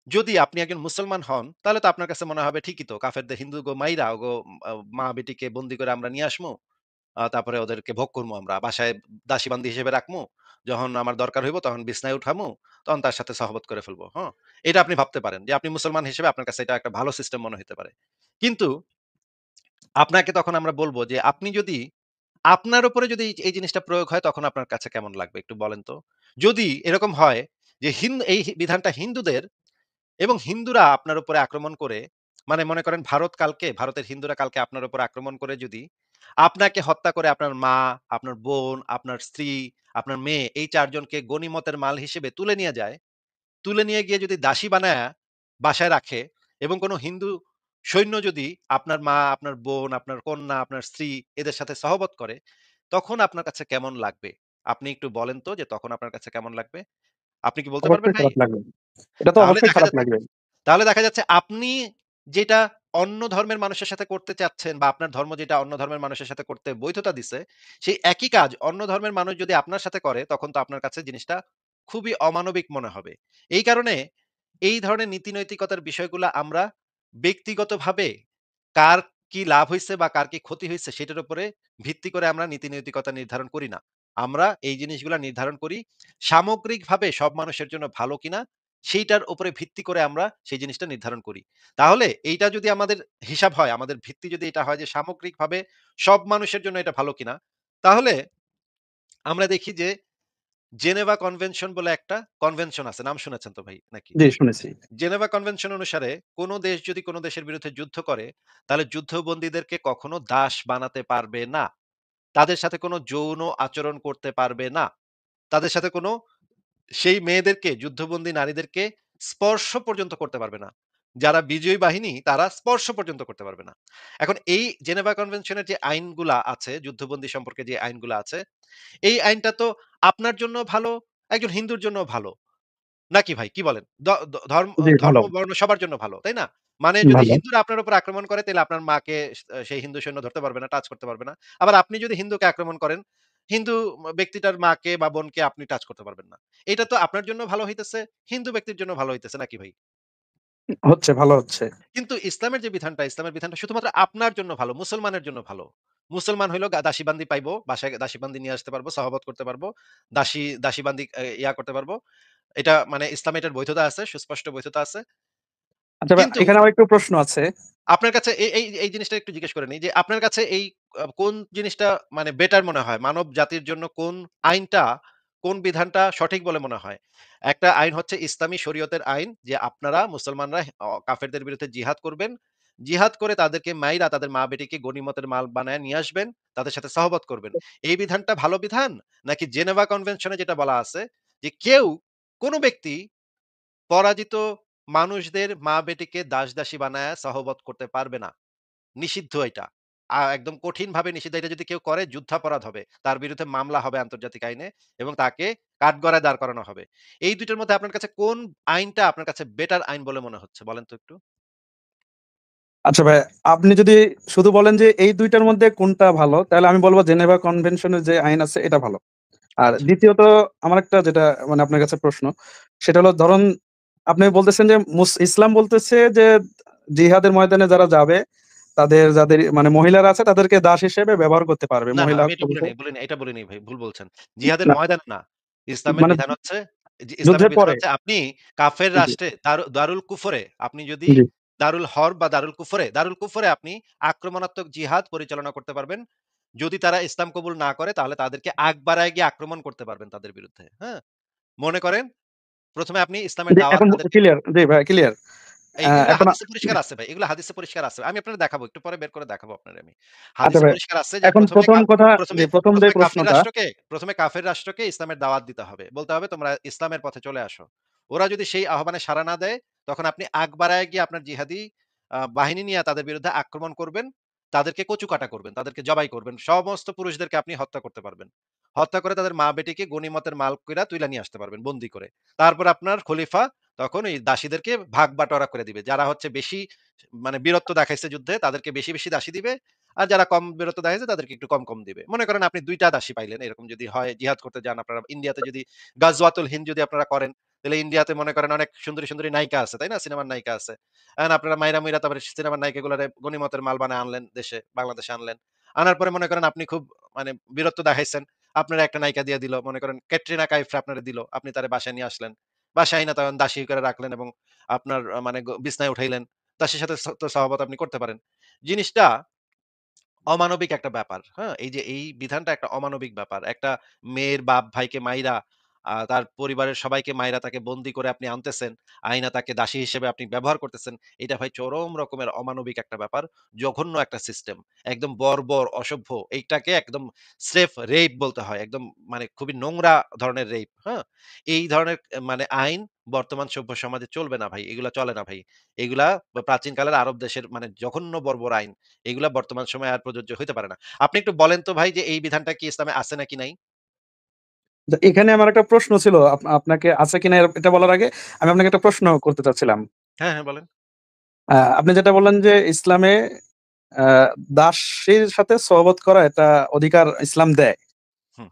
যদি আপনি একজন মুসলমান হন, তাহলে তো আপনার কাছে মনে হবে ঠিকই তো কাফেরদের হিন্দুগো মাইরা ওগো মা-বেটিকে বন্দী করে আমরা নিয়ে আসমু। তারপরে ওদেরকে ভোগ করমু আমরা। বাসায় দাসী-বান্দী হিসেবে রাখমু। যখন আমার দরকার হইব তখন বিছনায় উঠামু। তখন তার সাথে সহবত করে ফেলবো। হ্যাঁ? এটা আপনি ভাবতে পারেন যে আপনি মুসলমান হিসেবে আপনার কাছে এটা একটা ভালো সিস্টেম মনে হইতে পারে। কিন্তু আপনাকে তখন আমরা বলব যে আপনি যদি আপনার উপরে যদি এই জিনিসটা প্রয়োগ হয় তখন আপনার কাছে কেমন লাগবে একটু বলেন তো? যদি এরকম হয় যে এই বিধানটা হিন্দুদের এবং হিন্দুরা আপনার উপরে আক্রমণ করে মানে মনে করেন ভারতের হিন্দুরা কালকে আপনার উপর আক্রমণ করে যদি আপনাকে হত্যা করে আপনার মা, আপনার বোন, আপনার স্ত্রী, আপনার মেয়ে এই ৪ জনকে গনিমতের মাল হিসেবে তুলে নিয়ে যায়। তুলে নিয়ে গিয়ে যদি দাসী বানায়া বাসায় রাখে এবং কোন হিন্দু সৈন্য যদি আপনার মা, আপনার বোন, আপনার কন্যা, আপনার স্ত্রী এদের সাথে সহবত করে, তখন আপনার কাছে কেমন লাগবে? আপনি একটু বলেন তো যে তখন আপনার কাছে কেমন লাগবে? আপনি কি বলতে পারবেন অবশ্যই ভাই? খারাপ লাগবে। এটা তো তাহলে অবশ্যই দেখা খারাপ যাচ্ছে লাগবে। আপনি যেটা অন্য ধর্মের মানুষের সাথে করতে চাচ্ছেন বা আপনার ধর্ম যেটা অন্য ধর্মের মানুষের সাথে করতে বৈধতা দিছে, সেই একই কাজ অন্য ধর্মের মানুষ যদি আপনার সাথে করে তখন তো আপনার কাছে জিনিসটা খুবই অমানবিক মনে হবে। এই কারণে এই ধরনের নীতি নৈতিকতার বিষয়গুলা আমরা ব্যক্তিগতভাবে কার কি লাভ হইছে বা কার কি ক্ষতি হইছে সেটার উপরে ভিত্তি করে আমরা নীতি নৈতিকতা নির্ধারণ করি না। আমরা এই জিনিসগুলা নির্ধারণ করি সামগ্রিকভাবে সব মানুষের জন্য ভালো কিনা সেইটার উপরে ভিত্তি করে আমরা সেই জিনিসটা নির্ধারণ করি। তাহলে এইটা যদি আমাদের হিসাব হয়, আমাদের ভিত্তি যদি এটা হয় যে সামগ্রিকভাবে সব মানুষের জন্য এটা ভালো কিনা, তাহলে আমরা দেখি যে জেনেভা কনভেনশন বলে একটা কনভেনশন আছে। নাম শুনেছেন তো ভাই নাকি? জি, শুনেছি। জেনেভা কনভেনশন অনুসারে কোন দেশ যদি কোন দেশের বিরুদ্ধে যুদ্ধ করে, তাহলে যুদ্ধবন্দীদেরকে কখনো দাস বানাতে পারবে না। তাদের সাথে কোনো যৌন আচরণ করতে পারবে না। তাদের সাথে কোনো সেই মেয়েদেরকে, যুদ্ধবন্দী নারীদেরকে স্পর্শ পর্যন্ত করতে পারবে না। যারা বিজয়ী বাহিনী তারা স্পর্শ পর্যন্ত করতে পারবে না। এখন এই জেনেভা কনভেনশনের যে আইনগুলা আছে, যুদ্ধবন্দী সম্পর্কে যে আইনগুলা আছে, এই আইনটা তো আপনার জন্য ভালো, একজন হিন্দুর জন্যও ভালো। নাকি ভাই কি বলেন? দ দ ধর্ম জি, ধর্ম ভালো, বর্ণ সবার জন্য ভালো, তাই না? মানে যদি ভালো। হিন্দুরা আপনার উপর আক্রমণ করে তাহলে আপনার মাকে সেই হিন্দু সৈন্য ধরতে পারবে না, টাচ করতে পারবে না। আবার আপনি যদি হিন্দুকে আক্রমণ করেন, হিন্দু ব্যক্তিটার মাকে বা বোনকে আপনি টাচ করতে পারবেন না। এটা তো আপনার জন্য ভালো হইতেছে, হিন্দু ব্যক্তির জন্য ভালো হইতেছে নাকি ভাই? হচ্ছে, ভালো হচ্ছে। কিন্তু ইসলামের যে বিধানটা, ইসলামের বিধানটা শুধুমাত্র আপনার জন্য ভালো, মুসলমানের জন্য ভালো। মুসলমান হইলো দাসীবান্দি পাইবো, বাসায় দাসীবান্দি নিয়ে আসতে পারবো, সহবত করতে পারবো, দাসীবান্দি ইয়া করতে পারবো। এটা মানে ইসলামে এটার বৈধতা আছে, সুস্পষ্ট বৈধতা আছে। আচ্ছা ভাই, কিন্তু এখানে আমার একটু প্রশ্ন আছে। আপনার কাছে এই জিনিসটা একটু জিজ্ঞেস করে নিই যে আপনার কাছে এই কোন জিনিসটা মানে বেটার মনে হয়? মানব জাতির জন্য কোন আইনটা, কোন বিধানটা সঠিক বলে মনে হয়? একটা আইন হচ্ছে ইসলামী শরীয়তের আইন যে আপনারা মুসলমানরা কাফেরদের বিরুদ্ধে জিহাদ করবেন। জিহাদ করে তাদেরকে মাইরা তাদের মা-বেটিকে গনিমতের মাল বানায় নিয়ে আসবেন, তাদের সাথে সহবত করবেন। এই বিধানটা ভালো বিধান? নাকি জেনেভা কনভেনশনে যেটা বলা আছে যে কেউ, কোন ব্যক্তি পরাজিত মানুষদের মা-বেটিকে দাস-দাসী বানায়া সহবত করতে পারবে না। নিষিদ্ধ এটা। একদম কঠিনভাবে নিষিদ্ধ। এটা যদি কেউ করে যুদ্ধাপরাধ হবে। তার বিরুদ্ধে মামলা হবে আন্তর্জাতিক আইনে এবং তাকে কাঠগড়ায় দাঁড় করানো হবে। এই ২ টার মধ্যে আপনার কাছে কোন আইনটা আপনার কাছে বেটার আইন বলে মনে হচ্ছে? বলেন তো একটু? আচ্ছা ভাই, আপনি যদি শুধু বলেন যে এই ২ টার মধ্যে কোনটা ভালো, তাহলে আমি বলব জেনেভা কনভেনশনের যে আইন আছে এটা ভালো। আর আচ্ছা। দ্বিতীয়ত আমার একটা যেটা মানে আপনার কাছে প্রশ্ন, সেটা হলো ধরুন আপনি বলতেছেন যে ইসলাম বলতেছে যে জিহাদের ময়দানে যারা যাবে, যাদের মানে মহিলারা আছে তাদেরকে দাস হিসেবে ব্যবহার করতে পারবে। না, মহিলা আমি এটা পুরুষ হোক। বলিনি, এটা বলিনি ভাই, ভুল বলছেন। জিহাদের না, ময়দানে না। ইসলামের মানে বিধান হচ্ছে ইসলামের যুদ্ধের বিধান পরে। হচ্ছে আপনি কাফের জি, রাষ্ট্রে দারুল কুফরে আপনি যদি জি। দারুল হরব বা দারুল কুফরে আপনি আক্রমণাত্মক জিহাদ পরিচালনা করতে পারবেন। যদি তারা ইসলাম কবুল না করে তাহলে তাদেরকে আগ বাড়ায় গিয়ে আক্রমণ করতে পারবেন তাদের বিরুদ্ধে। হ্যাঁ? মনে করেন ১ম এ আপনি ইসলামের জি, দাওয়াত এখন তাদেরকে ক্লিয়ার। জি ভাই, ক্লিয়ার। এগুলা এখন হাদিসে পরিষ্কার আছে ভাই। এগুলা হাদিসে পরিষ্কার আছে। আমি আপনারে দেখাবো। একটু পরে বের করে দেখাবো আপনারে আমি। আচ্ছা হাদিসে ভাই, পরিষ্কার আছে যে এখন ১ম এ ১ম কথা, ১ম যে এ ১ম যে ১ম এ কাফের প্রশ্নটা। রাষ্ট্রকে ১ম এ কাফের রাষ্ট্রকে ইসলামের দাওয়াত দিতে হবে। বলতে হবে তোমরা ইসলামের পথে চলে আসো। ওরা যদি সেই আহ্বানে সাড়া না দেয়, তখন আপনি আগ বাড়ায় গিয়ে আপনার জিহাদি বাহিনী নিয়ে তাদের বিরুদ্ধে আক্রমণ করবেন। তাদেরকে কচুকাটা করবেন। তাদেরকে জবাই করবেন। সমস্ত পুরুষদেরকে আপনি হত্যা করতে পারবেন। হত্যা করে তাদের মা-বেটিকে গনিমতের মাল কইরা তুইলা নিয়ে আসতে পারবেন বন্দী করে। তারপর আপনার খলিফা তখন এই দাসীদেরকে ভাগ বাটোয়ারা করে দিবে। যারা হচ্ছে বেশি মানে বীরত্ব দেখাইছে যুদ্ধে তাদেরকে বেশি দাসী দিবে। আর যারা কম বীরত্ব দেখাইছে তাদেরকে একটু কম দিবে। মনে করেন আপনি ২ টা দাসী পাইলেন। এরকম যদি হয় জিহাদ করতে যান আপনারা ইন্ডিয়াতে যদি গাজওয়াতুল হিন্দ যদি আপনারা করেন, তাহলে ইন্ডিয়াতে মনে করেন অনেক সুন্দরী নায়িকা আছে, তাই না? সিনেমার নায়িকা আছে। এখন আপনারা মাইরা তারপরে সিনেমার নায়িকাগুলারে গনিমতের মাল বানায় আনলেন দেশে, বাংলাদেশে আনলেন। আনার পরে মনে করেন আপনি খুব মানে বীরত্ব দেখাইছেন। আপনারে একটা নায়িকা দিয়ে দিল। মনে করেন ক্যাটরিনা কাইফ আপনারে দিল। আপনি তারে বাসায় নিয়ে আসলেন। বাসায় আইনা তখন দাসী করে রাখলেন এবং আপনার মানে বিছনায় উঠাইলেন। দাসীর সাথে তো সহবত আপনি করতে পারেন। জিনিসটা অমানবিক একটা ব্যাপার। হ্যাঁ? এই যে এই বিধানটা একটা অমানবিক ব্যাপার। একটা মেয়ের বাপ ভাইকে মাইরা তার পরিবারের সবাইকে মাইরা তাকে বন্দী করে আপনি আনতেছেন। আইনা তাকে দাসী হিসেবে আপনি ব্যবহার করতেছেন। এটা ভাই চরম রকমের অমানবিক একটা ব্যাপার। জঘন্য একটা সিস্টেম। একদম বর্বর, অসভ্য। এইটাকে একদম স্রেফ রেইপ বলতে হয়। একদম মানে খুবই নোংরা ধরনের রেইপ। হ্যাঁ? এই ধরনের মানে আইন বর্তমান সভ্য সমাজে চলবে না ভাই। এগুলা চলে না ভাই। এগুলা প্রাচীনকালের আরব দেশের মানে জঘন্য বর্বর আইন। এগুলা বর্তমান সময়ে আর প্রযোজ্য হইতে পারে না। আপনি একটু বলেন তো ভাই যে এই বিধানটা কি ইসলামে আছে নাকি নাই? এখানে আমার একটা প্রশ্ন ছিল, আপনাকে আছে কিনা এটা বলার আগে আমি আপনাকে একটা প্রশ্ন করতে চাচ্ছিলাম। হ্যাঁ, হ্যাঁ বলেন। আপনি যেটা বললেন যে ইসলামে আ দাসীর সাথে সহবত করা এটা অধিকার ইসলাম দেয়। হুম।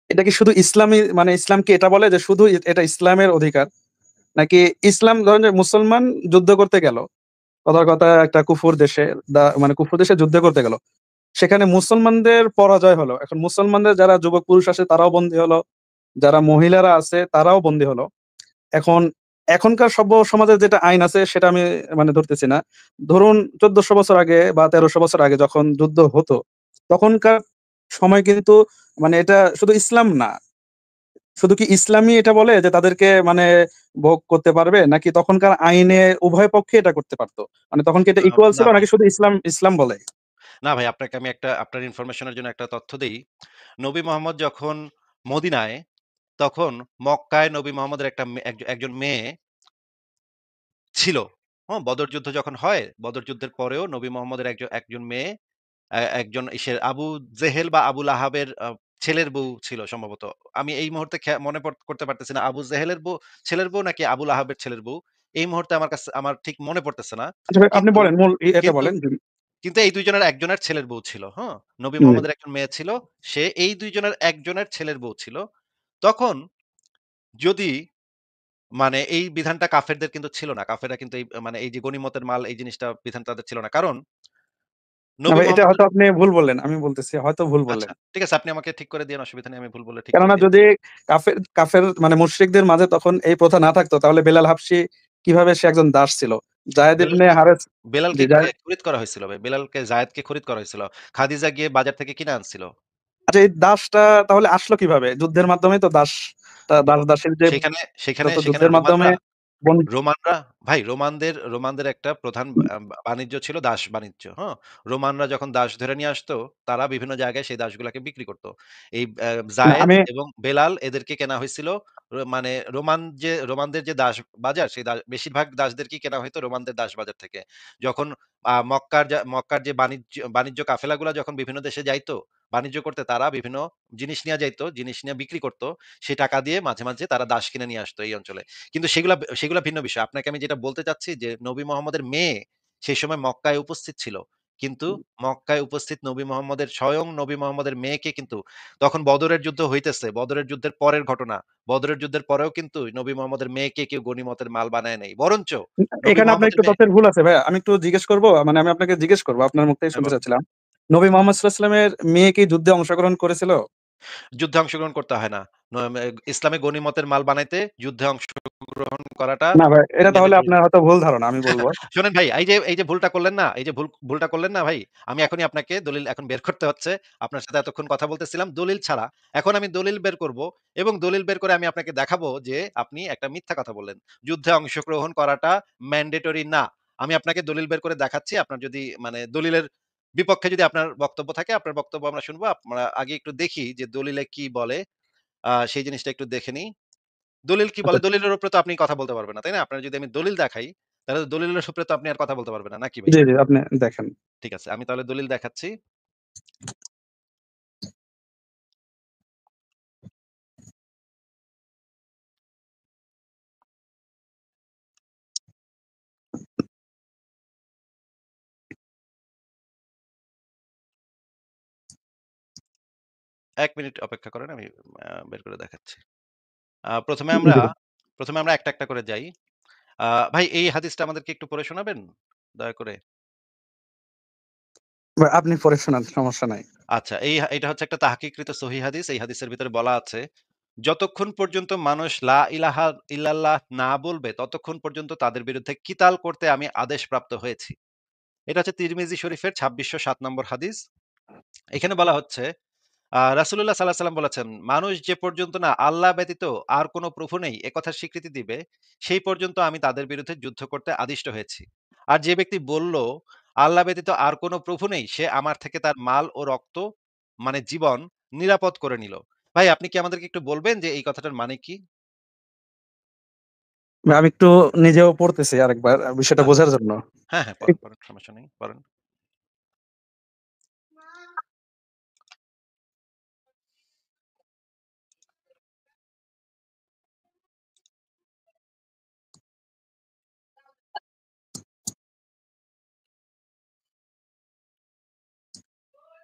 এটা কি শুধু ইসলামই মানে ইসলাম কি এটা বলে যে শুধু এটা ইসলামের অধিকার? নাকি ইসলাম ধরেন যে মুসলমান যুদ্ধ করতে গেল। কথার কথা একটা কুফর দেশে মানে কুফর দেশে যুদ্ধ করতে গেল। সেখানে মুসলমানদের পরাজয় হলো। এখন মুসলমানদের যারা যুবক পুরুষ আছে তারাও বন্দী হলো। যারা মহিলারা আছে তারাও বন্দী হলো। এখন এখনকার সভ্য সমাজের যেটা আইন আছে সেটা আমি মানে ধরতেছি না। ধরুন ১৪০০ বছর আগে বা ১৩০০ বছর আগে যখন যুদ্ধ হতো, তখনকার সময় কিন্তু মানে এটা শুধু ইসলাম না। শুধু কি ইসলামই এটা বলে যে তাদেরকে মানে ভোগ করতে পারবে? নাকি তখনকার আইনে উভয় পক্ষে এটা করতে পারত? মানে তখন কি এটা ইকুয়াল না ছিল ভাই, নাকি শুধু ইসলাম বলে? না ভাই, আপনাকে আমি একটা আপনার ইনফরমেশন এর জন্য একটা তথ্য দেই। নবী মোহাম্মদ যখন মদিনায়, তখন মক্কায় নবী মোহাম্মদের একটা একজন মেয়ে ছিল। বদর যুদ্ধ যখন হয়, বদর যুদ্ধের পরেও নবী মোহাম্মদের একজন মেয়ে, একজন ইসের আবু জেহেল বা আবুল আহাবের ছেলের বউ ছিল সম্ভবত। আমি এই মুহূর্তে মনে করতে পারতেছি না আবু জেহেলের বউ ছেলের বউ নাকি আবুল আহাবের ছেলের বউ। এই মুহূর্তে আমার ঠিক মনে পড়তেছে না। আচ্ছা ভাই আপনি কিন্তু বলেন মূল এটা কিন্তু বলেন যদি কিন্তু এই ২ জনের একজনের ছেলের বউ ছিল, হ্যাঁ? নবী হুম। মোহাম্মদের একজন মেয়ে ছিল। সে এই ২ জনের একজনের ছেলের বউ ছিল। তখন যদি মানে এই বিধানটা কাফেরদের কিন্তু ছিল না। কাফেররা কিন্তু এই মানে এই যে গনিমতের মাল এই জিনিসটা বিধান তাদের ছিল না। কারণ না নবী ভাই এটা মোহাম্মদ হয়তো আপনি ভুল বললেন। আমি বলতেছি হয়তো ভুল আচ্ছা, বললেন। ঠিক আছে, আপনি আমাকে ঠিক করে দিয়েন, অসুবিধা নেই। আমি ভুল বললে ঠিক করে কেননা দিয়েন। যদি কাফের মানে মুশরিকদের মাঝে তখন এই প্রথা না থাকতো তাহলে বেলাল হাবশি কিভাবে সে একজন দাস ছিল। যায়েদ ইবনে বেলালকে হারেস জি, বেলালকে খরিদ করা হয়েছিল ভাই। বেলালকে জায়েদকে খরিদ করা হয়েছিল। খাদিজা গিয়ে বাজার থেকে কিনে আনছিল। আচ্ছা এই দাসটা তাহলে আসলো কিভাবে? যুদ্ধের মাধ্যমেই তো তো দাস-দাসীর যে সেখানে সেখানে যত সেখানে যুদ্ধের মাধ্যমে রোমানরা বন রোমানরা ভাই রোমানদের একটা প্রধান বাণিজ্য ছিল দাস বাণিজ্য, হ্যাঁ? রোমানরা যখন দাস ধরে নিয়ে আসতো, তারা বিভিন্ন জায়গায় সেই দাসগুলাকে বিক্রি করত। এই না জায়েদ আমি এবং বেলাল এদেরকে কেনা হয়েছিল মানে রোমানদের যে দাস বাজার, সেই বেশিরভাগ দাসদেরকেই কেনা হইতো রোমানদের দাস বাজার থেকে। যখন মক্কার যে বাণিজ্য কাফেলাগুলা যখন বিভিন্ন দেশে যাইতো, বাণিজ্য করতে, তারা বিভিন্ন জিনিস নিয়ে যাইতো, জিনিস নিয়ে বিক্রি করত। সেই টাকা দিয়ে মাঝে, মাঝে তারা দাস কিনে নিয়ে আসতো এই অঞ্চলে। কিন্তু সেগুলা ভিন্ন বিষয়। আপনাকে আমি যেটা বলতে চাচ্ছি যে নবী মোহাম্মদের মেয়ে সেই সময় মক্কায় উপস্থিত ছিল। কিন্তু মক্কায় উপস্থিত স্বয়ং নবী মোহাম্মদের মেয়েকে কিন্তু তখন বদরের যুদ্ধ হইতেছে। বদরের যুদ্ধের পরের ঘটনা। বদরের যুদ্ধের পরেও কিন্তু নবী মোহাম্মদের মেয়েকে কেউ গনিমতের মাল বানায় নাই। বরঞ্চ নবী এখানে আপনার মোহাম্মদের একটু মেয়ে তথ্যের ভুল আছে ভাইয়া। আমি একটু জিজ্ঞেস করব? মানে আমি আপনাকে জিজ্ঞেস করব। আপনার মুখ থেকে শুনতে বলেন, চাচ্ছিলাম। নবী মোহাম্মদ সাঃ এর মেয়ে কি যুদ্ধে অংশগ্রহণ করেছিল? যুদ্ধে অংশগ্রহণ করতে হয় না। ন মে ইসলামে গনিমতের মাল বানাইতে যুদ্ধে অংশগ্রহণ করাটা না ভাই, এটা তাহলে ম্যান্ডেটরি না। আপনার হয়তো ভুল ধারণা। আমি বলব। শোনেন ভাই, এই যে ভুলটা করলেন না, এই যে ভুলটা করলেন না ভাই, আমি এখনই আপনাকে দলিল এখন বের করতে হচ্ছে। আপনার সাথে এতক্ষণ কথা বলতেছিলাম দলিল ছাড়া। এখন আমি দলিল বের করব এবং দলিল বের করে আমি আপনাকে দেখাবো যে আপনি একটা মিথ্যা কথা বললেন। যুদ্ধে অংশগ্রহণ করাটা ম্যান্ডেটরি না। আমি আপনাকে দলিল বের করে দেখাচ্ছি। আপনার যদি মানে দলিলের বিপক্ষে যদি আপনার বক্তব্য থাকে, আপনার বক্তব্য আমরা শুনবো। আমরা আগে একটু দেখি যে দলিলে কি বলে। সেই জিনিসটা একটু দেখে নিই। দলিল কি আচ্ছা বলে? দলিলের উপরে তো আপনি কথা বলতে পারবেন না, তাই না? আপনার যদি আমি দলিল দেখাই, তাহলে তো দলিলের উপরে তো আপনি আর কথা বলতে পারবেন না, নাকি ভাই? জি, জি আপনি দেখেন। ঠিক আছে। আমি তাহলে দলিল দেখাচ্ছি। ১ মিনিট অপেক্ষা করেন। আমি বের করে দেখাচ্ছি। আ ১ম এ আমরা জি। ১ম এ আমরা একটা, একটা করে যাই। আ ভাই এই হাদিসটা আমাদেরকে একটু পড়ে শোনাবেন? দয়া করে। ভাই আপনি পড়ে শোনান সমস্যা নাই। আচ্ছা, এটা হচ্ছে একটা তাহকিককৃত সহিহ হাদিস। এই হাদিসের ভিতরে বলা আছে, "যতক্ষণ পর্যন্ত মানুষ লা ইলাহা ইল্লাল্লাহ না বলবে, ততক্ষণ পর্যন্ত তাদের বিরুদ্ধে কিতাল করতে আমি আদেশপ্রাপ্ত হয়েছি।" এটা হচ্ছে তিরমিজি শরীফের ২৬০৭ নম্বর হাদিস। এখানে বলা হচ্ছে রাসূলুল্লাহ সাল্লাল্লাহু আলাইহি ওয়াসাল্লাম বলেছেন, "মানুষ যে পর্যন্ত না আল্লাহ ব্যতীত আর কোন প্রভু নেই একথার স্বীকৃতি দিবে, সেই পর্যন্ত আমি তাদের বিরুদ্ধে যুদ্ধ করতে আদিষ্ট হয়েছি। আর যে ব্যক্তি বলল, আল্লাহ ব্যতীত আর কোন প্রভু নেই, সে আমার থেকে তার মাল ও রক্ত মানে জীবন নিরাপদ করে নিল।" ভাই আপনি কি আমাদেরকে একটু বলবেন যে এই কথাটার মানে কি? ভাই আমি একটু নিজেও পড়তেছি আরেকবার বিষয়টা আচ্ছা। বোঝার জন্য। হ্যাঁ, হ্যাঁ, পড়েন, পড়েন, সমস্যা নেই। পড়েন।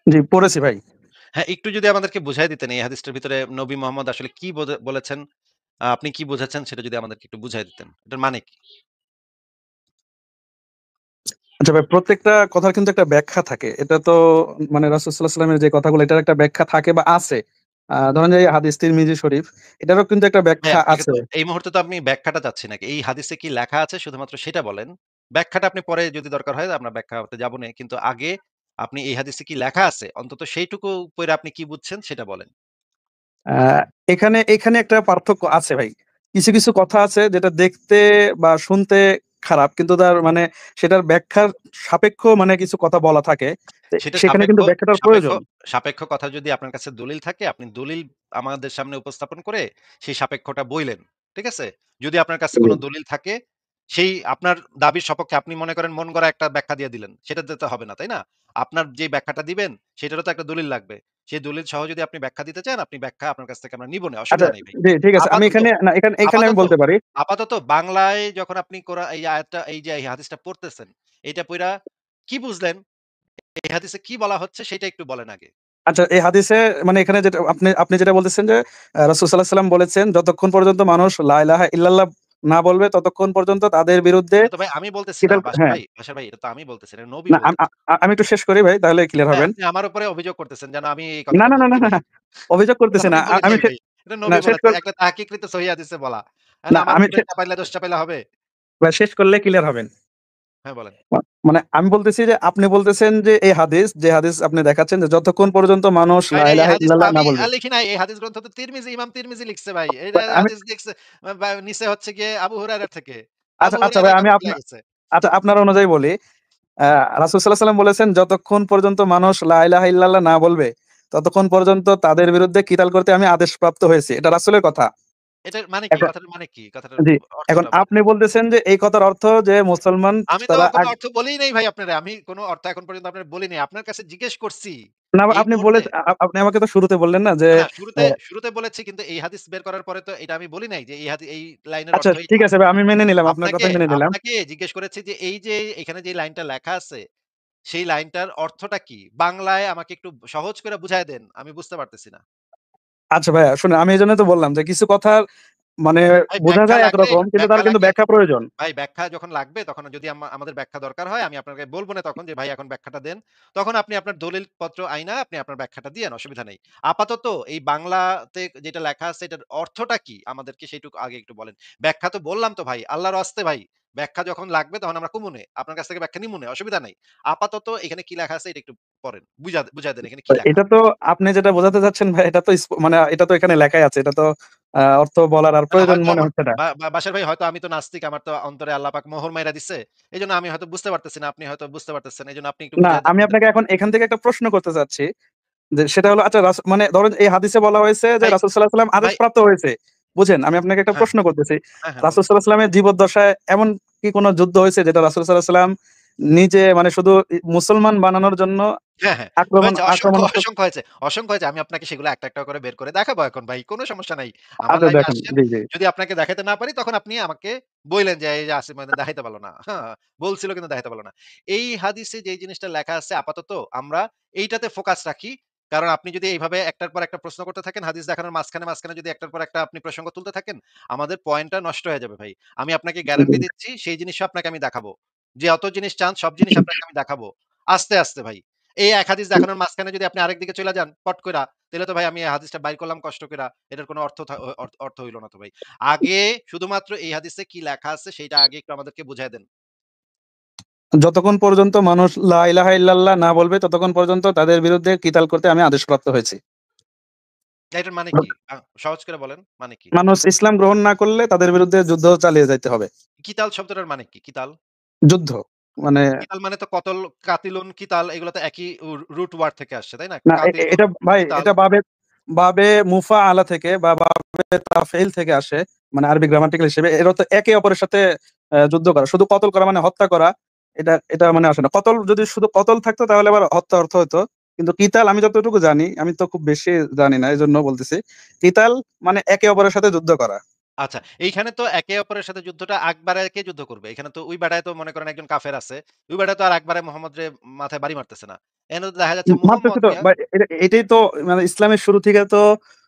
জি, পড়েছি ভাই। হ্যাঁ, একটু যদি আমাদেরকে বুঝায় দিতেন এই হাদিসটার ভিতরে নবী মোহাম্মদ আসলে কি বলেছেন, আপনি কি বুঝাচ্ছেন সেটা যদি আমাদেরকে একটু বুঝায় দিতেন। এটার মানে কি? আচ্ছা ভাই, প্রত্যেকটা কথার কিন্তু একটা ব্যাখ্যা থাকে। এটা তো মানে রাসূল সাল্লাল্লাহু আলাইহি ওয়াসাল্লামের যে কথাগুলো এটার একটা ব্যাখ্যা থাকে বা আছে। ধরেন যে এই হাদিস তিরমিজি শরীফ, এটারও কিন্তু একটা ভাই ব্যাখ্যা আপনাকে আছে। তো এই মুহূর্তে তো আমি ব্যাখ্যাটা চাচ্ছি না। এই হাদিসে কি লেখা আছে শুধুমাত্র সেটা বলেন। ব্যাখ্যাটা আপনি পরে যদি দরকার হয় আমরা ব্যাখ্যাতে যাবনে। কিন্তু আগে আপনি এই হাদিসে কি লেখা আছে অন্তত সেইটুকু পইড়া আপনি কি বুঝছেন সেটা বলেন। আ এখানে এখানে একটা পার্থক্য আছে ভাই। কিছু, কিছু কথা আছে যেটা দেখতে বা শুনতে খারাপ, কিন্তু তার মানে সেটার ব্যাখ্যার সাপেক্ষ মানে কিছু কথা বলা থাকে। সেটা সেখানে সাপেক্ষ কিন্তু ব্যাখ্যাটার সাপেক্ষ প্রয়োজন। সাপেক্ষ কথা যদি আপনার কাছে দলিল থাকে, আপনি দলিল আমাদের সামনে উপস্থাপন করে সেই সাপেক্ষটা বইলেন। ঠিক আছে? যদি আপনার কাছে জি। কোন দলিল থাকে, সেই আপনার দাবির সপক্ষে আপনি মনে করেন মন গড়া একটা ব্যাখ্যা দিয়ে দিলেন। সেটা দিতে হবে না, তাই না? আপনার যে ব্যাখ্যাটা দিবেন সেটারও তো একটা দলিল লাগবে। সেই দলিল সহ যদি আপনি ব্যাখ্যা দিতে চান, আপনি ব্যাখ্যা আপনার কাছ থেকে আমরা নিব না। আচ্ছা, অসুবিধা নেই ভাই। জি ঠিক আছে। আমি আপাতত এখানে না এখানে এখানে আমি আপাতত বলতে পারি। আপাতত বাংলায় যখন আপনি এই আয়াতটা এই হাদিসটা পড়তেছেন, এইটা পইড়া কি বুঝলেন? এই হাদিসে কি বলা হচ্ছে সেটা একটু বলেন আগে। আচ্ছা, এই হাদিসে মানে এখানে যেটা আপনি আপনি যেটা বলতেছেন যে রাসূল সাল্লাল্লাহু আলাইহি ওয়াসাল্লাম বলেছেন, যতক্ষণ পর্যন্ত মানুষ লা ইলাহা ইল্লাল্লাহ না বলবে ততক্ষণ পর্যন্ত তাদের বিরুদ্ধে এটা তো ভাই আমি বলতেছি না। কিতাল হ্যাঁ, বাশার ভাই এটা তো আমি বলতেছি না। নবী না বলতেছে। আমি একটু শেষ করি ভাই, তাহলে ক্লিয়ার হ্যাঁ, হবেন। আপনি আমার উপরে অভিযোগ করতেছেন যেন আমি এই না, কথাটা না, না, বলছি না, না, ভাই। না, অভিযোগ এটা তো করতেছি না। আমি বলি আমি নাই ভাই। এটা না নবী শেষ বলেছে। একটা তাহকিকৃত সহিহ হাদিসে বলা। এখন না আমার আমি উপরে চাপাইলে দোষ চাপাইলে হবে? শেষ করলে ক্লিয়ার হবেন। হ্যাঁ, বলেন। মানে আমি বলতেছি যে আপনি বলতেছেন যে এই হাদিস, যে হাদিস আপনি দেখাচ্ছেন যে যতক্ষণ পর্যন্ত মানুষ ভাই লা এই ইলাহা হাদিস তো ইল্লাল্লাহ না আমি বলবে। লিখি নাই। এই হাদিস গ্রন্থ তো ইমাম তিরমিজি লিখছে ভাই। এই আমি হাদিস লিখছে নিচে হচ্ছে গিয়ে আবু হুরায়রা থেকে। আচ্ছা, আবু আচ্ছা হুরায়রা ভাই, এই আমি কথাগুলা গেছে। আচ্ছা আপনার অনুযায়ী বলি। রাসূল সাল্লাল্লাহু আলাইহি ওয়াসাল্লাম বলেছেন, যতক্ষণ পর্যন্ত মানুষ লা ইলাহা ইল্লাল্লাহ না বলবে, ততক্ষণ পর্যন্ত তাদের বিরুদ্ধে কিতাল করতে আমি আদেশপ্রাপ্ত হয়েছি। এটা রাসূলের কথা। এটার মানে কি? এখন কথাটার মানে কি? কথাটার জি, এখন অর্থটা বলেন। আপনি বলতেছেন যে এই কথার অর্থ যে মুসলমান আমি তো তারা কোনো অর্থ বলিই নাই ভাই আপনারে। আমি কোনো অর্থ এখন পর্যন্ত আপনারে বলি নাই। আপনার কাছে জিজ্ঞেস করছি। না এই আপনি মুহূর্তে আপনি আমাকে তো শুরুতে বললেন না যে না, অ্যা শুরুতে বলেছি কিন্তু এই হাদিস বের করার পরে তো এটা আমি বলি নাই যে এই লাইনের আচ্ছা অর্থ ঠিক এইটা। আছে ভাই, আমি মেনে নিলাম। আপনার আপনাকে কথাই মেনে নিলাম। আপনাকে জিজ্ঞেস করেছি যে এই যে এখানে যে লাইনটা লেখা আছে, সেই লাইনটার অর্থটা কি? বাংলায় আমাকে একটু সহজ করে বুঝায় দেন। আমি বুঝতে পারতেছি না। আচ্ছা ভাইয়া শুনেন, আমি এজন্যই তো বললাম যে কিছু কথা মানে ভাই বোঝা যায় একরকম, কিন্তু তার ব্যাখ্যা কিন্তু লাগলে ব্যাখ্যা প্রয়োজন। ভাই ব্যাখ্যা যখন লাগবে তখন যদি আমাদের ব্যাখ্যা দরকার হয় আমি আপনাকে বলব না তখন যে ভাই এখন ব্যাখ্যাটা দেন। তখন আপনি আপনার দলিলপত্র আইনা আপনি আপনার ব্যাখ্যাটা দিয়েন, অসুবিধা নেই। আপাতত এই বাংলাতে যেটা লেখা আছে এটার অর্থটা কি? আমাদেরকে সেইটুকু আগে একটু বলেন। ব্যাখ্যা তো বললাম তো ভাই, আল্লাহর ওয়াস্তে ভাই। ব্যাখ্যা যখন লাগবে তখন আমরা কমুনে। আপনার কাছ থেকে ব্যাখ্যা নিমুনে, অসুবিধা নাই। আপাতত এখানে কি লেখা আছে এটা একটু পড়েন। বুঝায় দেন এখানে কি লেখা। এটা তো আপনি যেটা বোঝাতে চাচ্ছেন ভাই, এটা তো মানে এটা তো এখানে লেখাই আছে। এটা তো অর্থ বলার আর না প্রয়োজন হয়তো মনে আমার হচ্ছে না। বাসার ভাই হয়তো আমি তো নাস্তিক। আমার তো অন্তরে আল্লাহ পাক মোহর মাইরা দিছে। এজন্য আমি হয়তো বুঝতে পারতেছি না। আপনি হয়তো বুঝতে পারতেছেন। এজন্য আপনি একটু না, বুঝায় দেন আমি আমাদের। আপনাকে এখন এখান থেকে একটা প্রশ্ন করতে চাচ্ছি। যে সেটা হলো, আচ্ছা মানে ধরেন এই হাদিসে বলা হয়েছে যে ভাই, রাসূল সাল্লাল্লাহু আলাইহি ওয়াসাল্লাম ভাই আদেশপ্রাপ্ত হয়েছে। বুঝেন? আমি আপনাকে একটা হ্যাঁ, প্রশ্ন করতেছি। হ্যাঁ, হ্যাঁ রাসূল বলুন। সাল্লাল্লাহু আলাইহি ওয়াসাল্লামের জীবদ্দশায় এমন কি কোন যুদ্ধ হয়েছে যেটা রাসূল সাল্লাল্লাহু আলাইহি ওয়াসাল্লাম নিজে মানে শুধু মুসলমান বানানোর জন্য হ্যাঁ, হ্যাঁ। হয়েছে আক্রমণাত্মক। অসংখ্য হয়েছে। অসংখ্য হয়েছে। আমি আপনাকে সেগুলো একটা, একটা করে বের করে দেখাবো এখন ভাই। কোন সমস্যা নাই। আমার আচ্ছা লাইভে দেখেন। আসছেন। জি, জি। যদি আপনাকে দেখাইতে না পারি তখন আপনি আমাকে বইলেন যে এই যে আসিফ মঈনুদ্দিন দেখাইতে পারল না। হ্যাঁ, বলছিল কিন্তু দেখাইতে পারল না। এই হাদিসে যেই জিনিসটা লেখা আছে আপাতত আমরা এইটাতে ফোকাস রাখি। কারণ আপনি যদি এইভাবে একটার পর একটা প্রশ্ন করতে থাকেন, হাদিস দেখানোর মাঝখানে যদি একটার পর একটা আপনি প্রসঙ্গ তুলতে থাকেন, আমাদের পয়েন্টটা নষ্ট হয়ে যাবে ভাই। আমি আপনাকে জি। গ্যারান্টি দিচ্ছি সেই জিনিসও আপনাকে আমি দেখাবো। যে অত জিনিস চান সব জিনিস আপনাকে আমি দেখাবো। আস্তে, আস্তে ভাই। এই এক হাদিস দেখানোর মাঝখানে যদি আপনি আরেকদিকে চইলা যান পট কইরা, তাইলে তো ভাই আমি এই হাদিসটা বাইর করলাম কষ্ট কইরা। এটার কোনো অর্থ হইল না তো ভাই। আগে শুধুমাত্র এই হাদিসে কি লেখা আছে সেইটা আগে একটু আমাদেরকে বুঝায় দেন। যতক্ষণ পর্যন্ত মানুষ লা ইলাহা ইল্লাল্লাহ না বলবে ততক্ষণ পর্যন্ত তাদের বিরুদ্ধে কিতাল করতে আমি আদেশপ্রাপ্ত হয়েছি। এটার মানে কি? সহজ করে বলেন মানে কি? মানুষ ইসলাম গ্রহণ না করলে তাদের বিরুদ্ধে যুদ্ধ চালিয়ে যাইতে হবে। কিতাল শব্দটার মানে কি? কিতাল? যুদ্ধ মানে কিতাল মানে তো কাতিলুন, কিতাল এগুলো তো একই রুট ওয়ার্ড থেকে আসছে, তাই না? না, কাতিলুন, এটা ভাই কিতাল। এটা বাবে মুফাআলা থেকে বা বাবে তাফঈল থেকে আসে। মানে আরবি গ্রামাটিক্যাল হিসেবে এর অর্থ একে অপরের সাথে যুদ্ধ করা। শুধু কতল করা মানে হত্যা করা। এটা মানে আসে না। কতল যদি শুধু কতল থাকতো তাহলে আবার হত্যা অর্থ হইতো। কিন্তু কিতাল আমি যতটুকু জানি, আমি তো খুব বেশি জানি না, এজন্য বলতেছি। কিতাল মানে একে অপরের সাথে যুদ্ধ করা। আচ্ছা, এইখানে তো একে অপরের সাথে যুদ্ধটা আকবারে কে যুদ্ধ করবে? এখানে তো ওই বেড়ায় তো মনে করেন একজন কাফের আছে। ওই বেড়া তো আর আকবারে মোহাম্মদের মাথায় বাড়ি মারতেছে না। এখানে তো দেখা যাচ্ছে মারতেছে মুহাম্মদ তো গিয়া বা এটাই তো মানে ইসলামের শুরু থেকে তো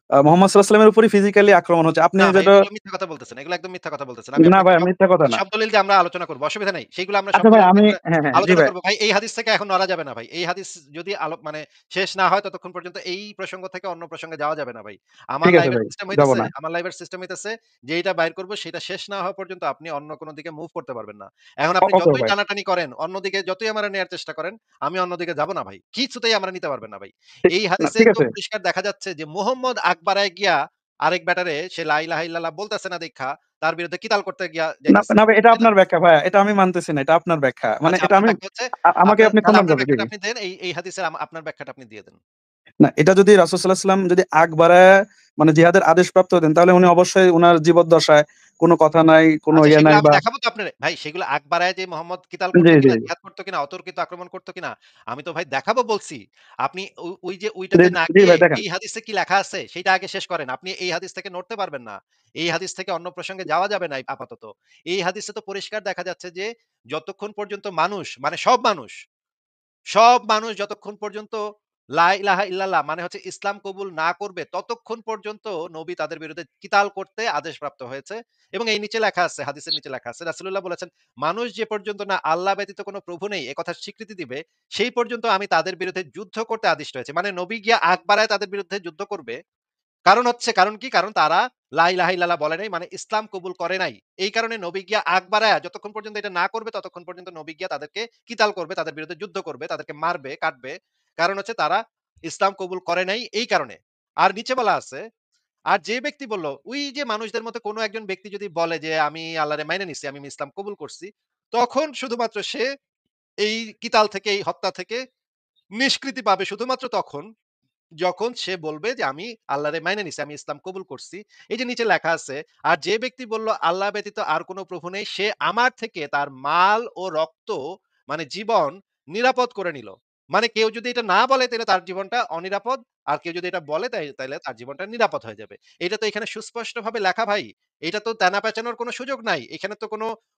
মোহাম্মদ সাল্লাল্লাহু আলাইহি ওয়াসাল্লামের উপরই ফিজিক্যালি আক্রমণ হচ্ছে। আপনি না ভাই যেটা এগুলো মিথ্যা কথা বলতেছেন। এগুলো একদম মিথ্যা কথা বলতেছেন। আমি না আপনাকে ভাই সব মিথ্যা কথা না। সব দলিল দিয়ে আমরা আলোচনা করব। অসুবিধা নাই। সেগুলো আমরা সব আচ্ছা ভাই দলিল দিয়ে আমি আমরা হ্যাঁ, হ্যাঁ, জি আলোচনা ভাই। করব। ভাই এই হাদিস থেকে এখন নড়া যাবে না ভাই। এই হাদিস যদি মানে শেষ না হয় ততক্ষণ পর্যন্ত এই প্রসঙ্গ থেকে অন্য প্রসঙ্গে যাওয়া যাবে না ভাই। ঠিক আছে ভাই, যাব না। আমার লাইভের সিস্টেম হইতেছে যে এইটা বাইর করব সেটা শেষ না হওয়া পর্যন্ত আপনি অন্য কোন দিকে মুভ করতে পারবেন না। এখন আপনি ওকে যতই ভাই। টানাটানি করেন, অন্যদিকে যতই আমারে নেয়ার চেষ্টা করেন, আমি অন্যদিকে যাব না ভাই। কিছুতেই আমরা নিতে পারবেন না ভাই। ঠিক এই না হাদিসে ঠিক তো আছে। পরিষ্কার দেখা যাচ্ছে যে মুহাম্মদ আকবারায় গিয়া আরেক ব্যাটারে সে লা ইলাহা ইল্লাল্লাহ বলতেছে না দেইখা তার বিরুদ্ধে কিতাল করতে গিয়া না, যাইতেছে। না ভাই এটা তাই না? আপনার ব্যাখ্যা ভাইয়া। এটা আমি মানতেছি না। এটা আপনার ব্যাখ্যা। মানে আচ্ছা এটা আপনার আমি ব্যাখ্যা হচ্ছে আমাকে আপনি তাহলে খণ্ডন আপনার করবেন। জি। ব্যাখ্যাটা আপনি দেন। এই হাদিসের আপনার ব্যাখ্যাটা আপনি দিয়ে দেন। না, এটা যদি রাসূল সাল্লাল্লাহু আলাইহি ওয়াসাল্লাম যদি আগ বাড়ায় মানে জিহাদের আদেশপ্রাপ্ত হতেন তাহলে উনি অবশ্যই উনার জীবদ্দশায় কোন কথা নাই, কোন আচ্ছা ইয়ে সেগুলো নাই আমি বা দেখাবো তো আপনারে। ভাই সেগুলো আগ বাড়ায় যে মোহাম্মদ কিতাল জি, করতো জি, কিনা, জিহাদ করতো কিনা, অতর্কিত আক্রমণ করতো কিনা, আমি তো ভাই দেখাবো বলছি। আপনি ওই যে জি, ওইটাতে না জি গিয়ে ভাই দেখেন। এই হাদিসে কি লেখা আছে সেটা আগে শেষ করেন। আপনি এই হাদিস থেকে নড়তে পারবেন না। এই হাদিস থেকে অন্য প্রসঙ্গে যাওয়া যাবে না আপাতত। এই হাদিসে তো পরিষ্কার দেখা যাচ্ছে যে যতক্ষণ পর্যন্ত মানুষ মানে সব মানুষ যতক্ষণ পর্যন্ত লা ইলাহা ইল্লাল্লাহ মানে হচ্ছে ইসলাম কবুল না করবে ততক্ষণ পর্যন্ত নবী তাদের বিরুদ্ধে কিতাল করতে আদেশপ্রাপ্ত হয়েছে। এবং এই নিচে লেখা আছে, হাদিসের নিচে লেখা আছে রাসূলুল্লাহ বলেছেন, "মানুষ যে পর্যন্ত না আল্লাহ ব্যতীত কোন প্রভু নেই এ কথার স্বীকৃতি দিবে, সেই পর্যন্ত আমি তাদের বিরুদ্ধে যুদ্ধ করতে আদিষ্ট হয়েছি।" মানে নবী গিয়া আগ বাড়ায় তাদের বিরুদ্ধে যুদ্ধ করবে। কারণ কি? কারণ তারা লা ইলাহা ইল্লাল্লাহ বলে নাই মানে ইসলাম কবুল করে নাই। এই কারণে নবী গিয়া আগ বাড়ায়া যতক্ষণ পর্যন্ত এটা না করবে ততক্ষণ পর্যন্ত নবী গিয়া তাদেরকে কিতাল করবে, তাদের বিরুদ্ধে যুদ্ধ করবে, তাদেরকে মারবে, কাটবে। কারণ হচ্ছে তারা ইসলাম কবুল করে নাই এই কারণে। আর নিচে বলা আছে, আর যে ব্যক্তি বলল, ওই যে মানুষদের মধ্যে কোন একজন ব্যক্তি যদি বলে যে আমি আল্লাহরে মাইনে নিছি, আমি ইসলাম কবুল করছি, তখন শুধুমাত্র সে এই কিতাল থেকে, এই হত্যা থেকে নিষ্কৃতি পাবে শুধুমাত্র তখন যখন সে বলবে যে আমি আল্লাহরে মাইনে নিছি, আমি ইসলাম কবুল করছি। এই যে নিচে লেখা আছে, আর যে ব্যক্তি বলল আল্লাহ ব্যতীত আর কোন প্রভু নেই, সে আমার থেকে তার মাল ও রক্ত মানে জীবন নিরাপদ করে নিল। মানে কেউ যদি এটা না বলে তাহলে তার জীবনটা অনিরাপদ। আর কেউ যদি এটা বলে তাইলে তার জীবনটা নিরাপদ হয়ে যাবে। এটা তো এখানে সুস্পষ্টভাবে লেখা ভাই। এটা তো তেনা পেঁচানোর কোন সুযোগ নাই। এখানে তো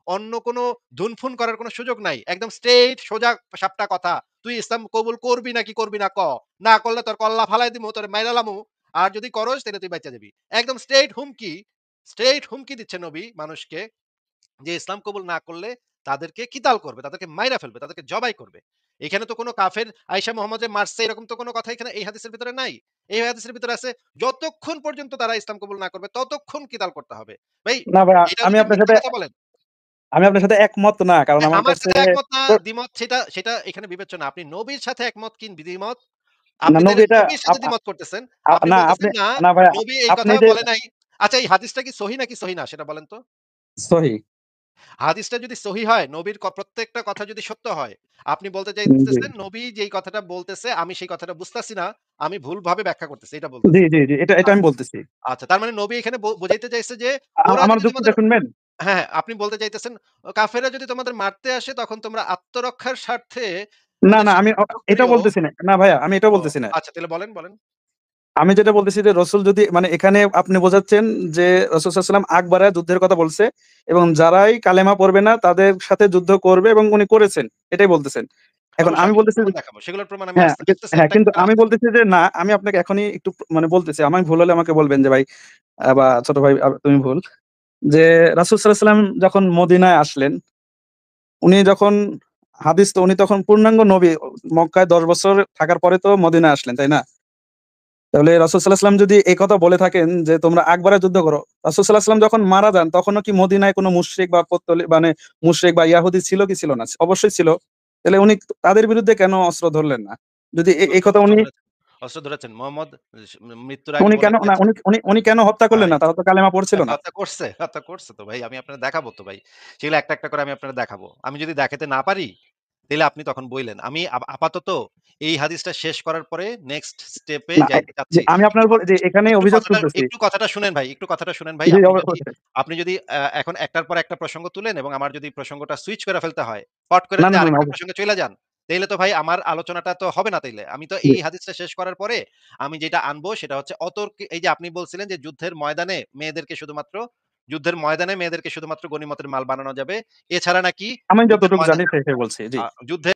অন্য কোন ধুনফুন করার কোন সুযোগ নাই। একদম স্ট্রেইট সোজা সাপটা কথা। তুই ইসলাম কবুল করবি নাকি করবি না ক। না করলে তোর কল্লা ফালাই দিমু, তোরে মাইরা লামু। আর যদি করস তাইলে তুই বাঁইচা যাবি। একদম স্ট্রেইট হুমকি দিচ্ছে নবী মানুষকে যে ইসলাম কবুল না করলে তাদেরকে কিতাল করবে, তাদেরকে মাইরা ফেলবে, তাদেরকে জবাই করবে। এখানে তো কোন কাফের আইসা মোহাম্মদের মারছে এরকম তো কোন কথা এখানে এই হাদিসের ভিতরে নাই। এই হাদিসের ভিতরে আছে যতক্ষণ পর্যন্ত তারা ইসলাম কবুল না করবে ততক্ষণ কিতাল করতে হবে। ভাই না ভাই এটা আমি যদি আপনার মিথ্যা সাথে কথা বলেন একমত না। কারণ হ্যাঁ, আমার আমার কাছে সাথে একমত না, তো দ্বিমত সেটা সেটা এখানে বিবেচ্য না। আপনি নবীর সাথে একমত কি দ্বিমত? না আপনি নবী তাইলে এটা নবীর সাথে আপ আ দ্বিমত করতেছেন। আ আপনি না বলতেছেন আপনি না, না ভাই নবী এই আপনি কথা যে বলে নাই। আচ্ছা এই হাদিসটা কি সহি নাকি সহি না সেটা বলেন তো? সহি। হাদিসটা যদি সহি হয়, নবীর প্রত্যেকটা কথা যদি সত্য হয়, আপনি বলতে জি। চাইতেছেন নবী যেই কথাটা বলতেছে আমি সেই কথাটা বুঝতাছি না। আমি ভুলভাবে ব্যাখ্যা করতেছি এটা জি, বলতেছেন। জি, জি। এটা আমি আচ্ছা, বলতেছি। আচ্ছা তার মানে নবী এখানে বুঝাইতে চাইছে যে ওরা আমার যদি তোমাদের যুক্তিটা শুনবেন? হ্যাঁ, হ্যাঁ, আপনি বলতে চাইতেছেন কাফেররা যদি তোমাদের মারতে আসে তখন তোমরা আত্মরক্ষার স্বার্থে না, ওদের না সাথে আমি যুদ্ধ এটা করিও। বলতেছি না। না ভাইয়া আমি এটা ও বলতেছি না। আচ্ছা তাহলে বলেন। আমি যেটা বলতেছি যে রসুল যদি মানে এখানে আপনি বোঝাচ্ছেন যে রাসূল সাল্লাল্লাহু আলাইহি ওয়াসাল্লাম আগ বাড়ায় যুদ্ধের কথা বলছে এবং যারাই কালেমা পড়বে না তাদের সাথে যুদ্ধ করবে এবং উনি করেছেন। এটাই বলতেছেন। এখন অবশ্যই আমি আমি বলতেছি প্রমাণ দেখাবো। সেগুলোর প্রমাণ আমি হ্যাঁ, আসতেছি হ্যাঁ একটা, কিন্তু একটা করে আমি আসতেছি। বলতেছি যে না আমি আপনাকে এখনই একটু মানে বলতেছি। আমি ভুল হলে আমাকে বলবেন যে ভাই বা ছোট ভাই তুমি ভুল। যে রাসূল সাল্লাল্লাহু আলাইহি ওয়াসাল্লাম যখন মদিনায় আসলেন, উনি যখন হাদিস তো উনি তখন পূর্ণাঙ্গ নবী। মক্কায় ১০ বছর থাকার পরে তো মদিনায় আসলেন, তাই না? তাহলে রাসূল সাল্লাল্লাহু আলাইহি ওয়াসাল্লাম যদি এই কথা বলে থাকেন যে তোমরা আকবরে যুদ্ধ করো। রাসূল সাল্লাল্লাহু আলাইহি ওয়াসাল্লাম যখন মারা যান তখনও কি মদিনায় কোন মুশরিক বা মানে মুশরিক বা ইয়াহুদি ছিল কি ছিল না? অবশ্যই ছিল। তাহলে উনি তাদের বিরুদ্ধে কেন অস্ত্র ধরলেন না? যদি এই কথা অস্ত্র উনি ধরেছেন। অস্ত্র ধরেছেন। মোহাম্মদ মৃত্যুর আগে উনি বলে কেন না গিয়েছেন উনি কেন হত্যা করলেন ভাই না? তারা তো কালেমা পড়ছিল না। হত্যা করছে তো ভাই। আমি আপনারে দেখাবো তো ভাই। সেগুলো একটা, একটা করে আমি আপনারে দেখাবো। আমি যদি দেখাতে না পারি, তাইলে আপনি তখন বইলেন। আমি আপাতত এই হাদিসটা শেষ করার পরে নেক্সট স্টেপে না যাইতে যে চাচ্ছি। আমি আপনার একটু উপর যে এখানে একটু অভিযোগ কথাটা তুলতেছি। একটু কথাটা শুনেন ভাই, একটু কথাটা শুনেন ভাই। জি, আপনি যদি এখন একটার পর একটা প্রসঙ্গ তুলেন এবং আমার যদি প্রসঙ্গটা সুইচ করে ফেলতে হয়, পট করে না, যদি না, না, না, আরেকটা প্রসঙ্গে চইলা যান, তাইলে তো ভাই আমার আলোচনাটা তো হবে না তাইলে। আমি তো জি, এই হাদিসটা শেষ করার পরে আমি যেটা আনবো সেটা হচ্ছে এই যে আপনি বলছিলেন যে যুদ্ধের ময়দানে মেয়েদেরকে শুধুমাত্র যুদ্ধের ময়দানে মেয়েদেরকে শুধুমাত্র গনিমতের মাল বানানো যাবে। এছাড়া নাকি আমি যুদ্ধের যতটুকু ময়দান জানি সেটাই বলছি। জি। যুদ্ধে